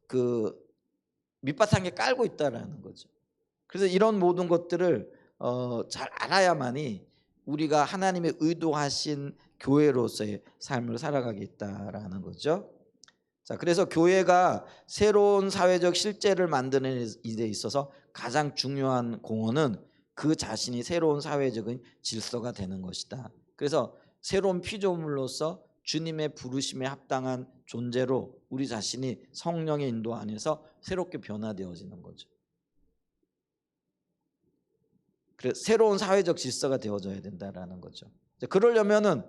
그 밑바탕에 깔고 있다라는 거죠. 그래서 이런 모든 것들을 잘 알아야만이 우리가 하나님의 의도하신 교회로서의 삶을 살아가게 있다라는 거죠. 자, 그래서 교회가 새로운 사회적 실제를 만드는 데 있어서 가장 중요한 공헌은 그 자신이 새로운 사회적인 질서가 되는 것이다. 그래서 새로운 피조물로서 주님의 부르심에 합당한 존재로 우리 자신이 성령의 인도 안에서 새롭게 변화되어지는 거죠. 그래서 새로운 사회적 질서가 되어져야 된다라는 거죠. 그러려면은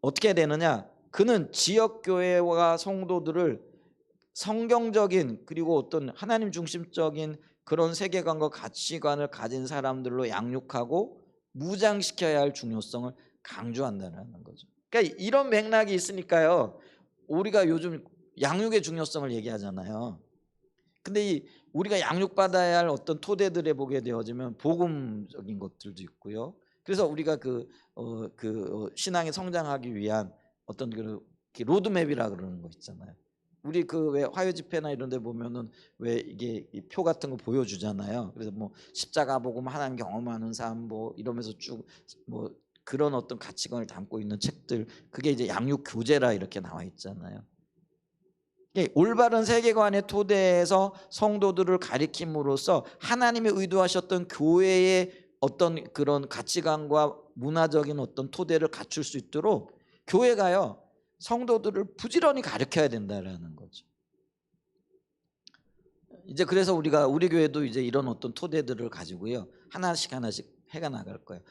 어떻게 되느냐? 그는 지역교회와 성도들을 성경적인 그리고 어떤 하나님 중심적인 그런 세계관과 가치관을 가진 사람들로 양육하고 무장시켜야 할 중요성을 강조한다는 거죠. 그러니까 이런 맥락이 있으니까요, 우리가 요즘 양육의 중요성을 얘기하잖아요. 근데 우리가 양육받아야 할 어떤 토대들에 보게 되어지면 복음적인 것들도 있고요. 그래서 우리가 신앙이 성장하기 위한 어떤 그 로드맵이라 그러는 거 있잖아요. 우리 그 왜 화요 집회나 이런 데 보면은 왜 이게 표 같은 거 보여주잖아요. 그래서 뭐 십자가 복음 하나님 경험하는 삶 뭐 이러면서 쭉 뭐 그런 어떤 가치관을 담고 있는 책들, 그게 이제 양육 교재라 이렇게 나와 있잖아요. 올바른 세계관의 토대에서 성도들을 가리킴으로써 하나님이 의도하셨던 교회의 어떤 그런 가치관과 문화적인 어떤 토대를 갖출 수 있도록 교회가요 성도들을 부지런히 가르쳐야 된다라는 거죠. 이제 그래서 우리 교회도 이제 이런 어떤 토대들을 가지고요 하나씩 해가 나갈 거예요.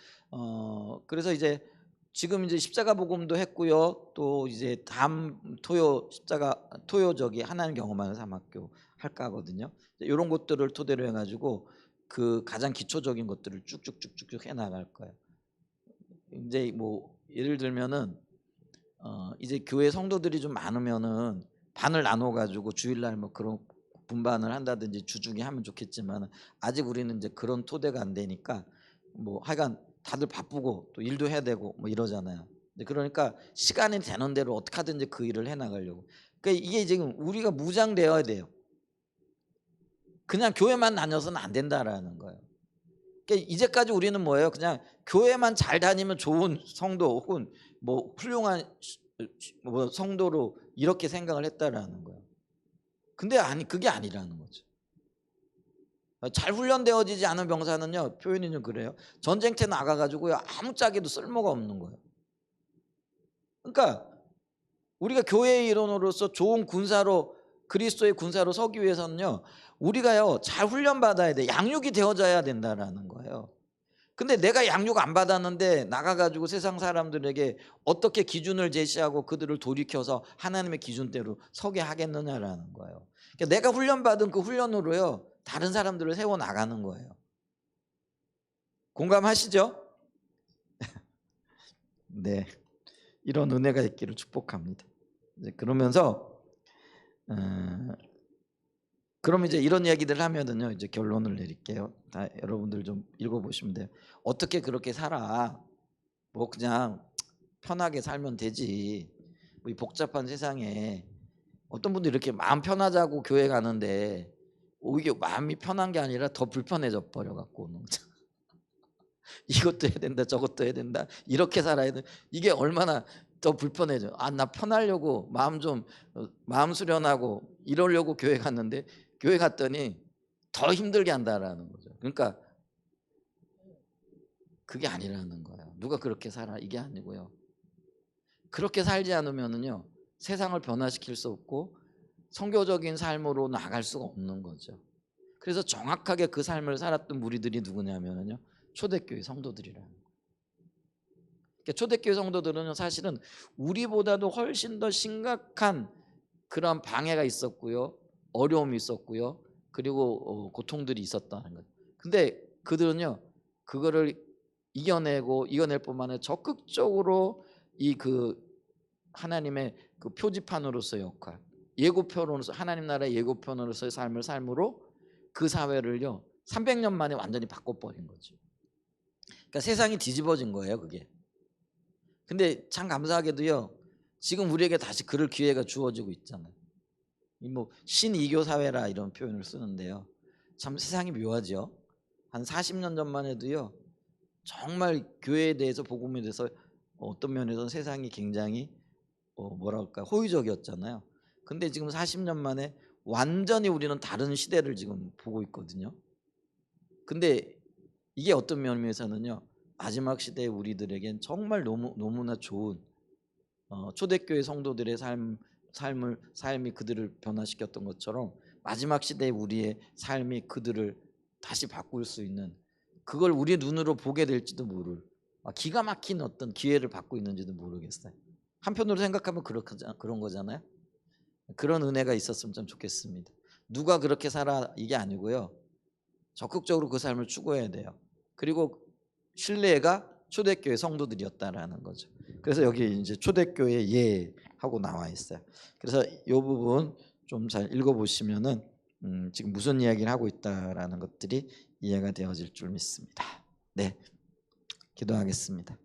그래서 이제 지금 이제 십자가 복음도 했고요. 또 이제 다음 토요 하나님 경험하는 사막교 할까 하거든요. 이런 것들을 토대로 해가지고 그 가장 기초적인 것들을 쭉쭉쭉쭉 해 나갈 거예요. 이제 뭐 예를 들면은 이제 교회 성도들이 좀 많으면은 반을 나눠 가지고 주일날 뭐 그런 분반을 한다든지 주중에 하면 좋겠지만 아직 우리는 이제 그런 토대가 안 되니까 뭐 하여간 다들 바쁘고 또 일도 해야 되고 뭐 이러잖아요. 그러니까 시간이 되는 대로 어떻게 하든지 그 일을 해 나가려고. 그러니까 이게 지금 우리가 무장되어야 돼요. 그냥 교회만 다녀서는 안 된다라는 거예요. 그러니까 이제까지 우리는 뭐예요? 그냥 교회만 잘 다니면 좋은 성도 혹은 뭐 훌륭한 뭐 성도로 이렇게 생각을 했다라는 거예요. 근데 그게 아니라는 거죠. 잘 훈련되어지지 않은 병사는요, 표현이 좀 그래요. 전쟁터에 나가가지고요 아무짝에도 쓸모가 없는 거예요. 그러니까 우리가 교회의 일원으로서 좋은 군사로 그리스도의 군사로 서기 위해서는요 우리가요 잘 훈련받아야 돼. 양육이 되어져야 된다라는 거예요. 근데 내가 양육 안 받았는데 나가가지고 세상 사람들에게 어떻게 기준을 제시하고 그들을 돌이켜서 하나님의 기준대로 서게 하겠느냐라는 거예요. 그러니까 내가 훈련받은 그 훈련으로요 다른 사람들을 세워나가는 거예요. 공감하시죠? 네, 이런 은혜가 있기를 축복합니다. 이제 그러면서 그럼 이제 이런 이야기들 하면은요 이제 결론을 내릴게요. 다 여러분들 좀 읽어보시면 돼요. 어떻게 그렇게 살아? 뭐 그냥 편하게 살면 되지. 뭐 이 복잡한 세상에 어떤 분들이 이렇게 마음 편하자고 교회 가는데 오히려 마음이 편한 게 아니라 더 불편해져 버려 갖고 오는 거죠. 이것도 해야 된다 저것도 해야 된다 이렇게 살아야 돼. 이게 얼마나 더 불편해져. 나 편하려고 마음 수련하고 이러려고 교회 갔는데 교회 갔더니 더 힘들게 한다라는 거죠. 그러니까 그게 아니라는 거예요. 누가 그렇게 살아 이게 아니고요. 그렇게 살지 않으면은요 세상을 변화시킬 수 없고 선교적인 삶으로 나갈 수가 없는 거죠. 그래서 정확하게 그 삶을 살았던 무리들이 누구냐면은요 초대교회 성도들이라는 거예요. 그러니까 초대교회 성도들은 사실은 우리보다도 훨씬 더 심각한 그런 방해가 있었고요, 어려움이 있었고요, 그리고 고통들이 있었다는 거예요. 근데 그들은요 그거를 이겨낼 뿐만 아니라 적극적으로 이 그 하나님의 그 표지판으로서의 역할, 예고편으로서 하나님 나라의 예고편으로서의 삶을 삶으로 그 사회를요 300년 만에 완전히 바꿔버린 거죠. 그러니까 세상이 뒤집어진 거예요 그게. 근데 참 감사하게도요 지금 우리에게 다시 그럴 기회가 주어지고 있잖아요. 이 뭐 신이교 사회라 이런 표현을 쓰는데요. 참 세상이 묘하죠. 한 40년 전만 해도요 정말 교회에 대해서 복음에 대해서 어떤 면에서는 세상이 굉장히 뭐랄까 호의적이었잖아요. 근데 지금 40년 만에 완전히 우리는 다른 시대를 지금 보고 있거든요. 근데 이게 어떤 면에서는요 마지막 시대의 우리들에겐 정말 너무나 좋은 초대교회 성도들의 삶이 그들을 변화시켰던 것처럼 마지막 시대의 우리의 삶이 그들을 다시 바꿀 수 있는, 그걸 우리 눈으로 보게 될지도 모를 기가 막힌 어떤 기회를 받고 있는지도 모르겠어요. 한편으로 생각하면 그런 거잖아요. 그런 은혜가 있었으면 좀 좋겠습니다. 누가 그렇게 살아 이게 아니고요. 적극적으로 그 삶을 추구해야 돼요. 그리고 신뢰가 초대교회 성도들이었다라는 거죠. 그래서 여기 이제 초대교회 예하고 나와 있어요. 그래서 이 부분 좀 잘 읽어보시면은 지금 무슨 이야기를 하고 있다라는 것들이 이해가 되어질 줄 믿습니다. 네, 기도하겠습니다.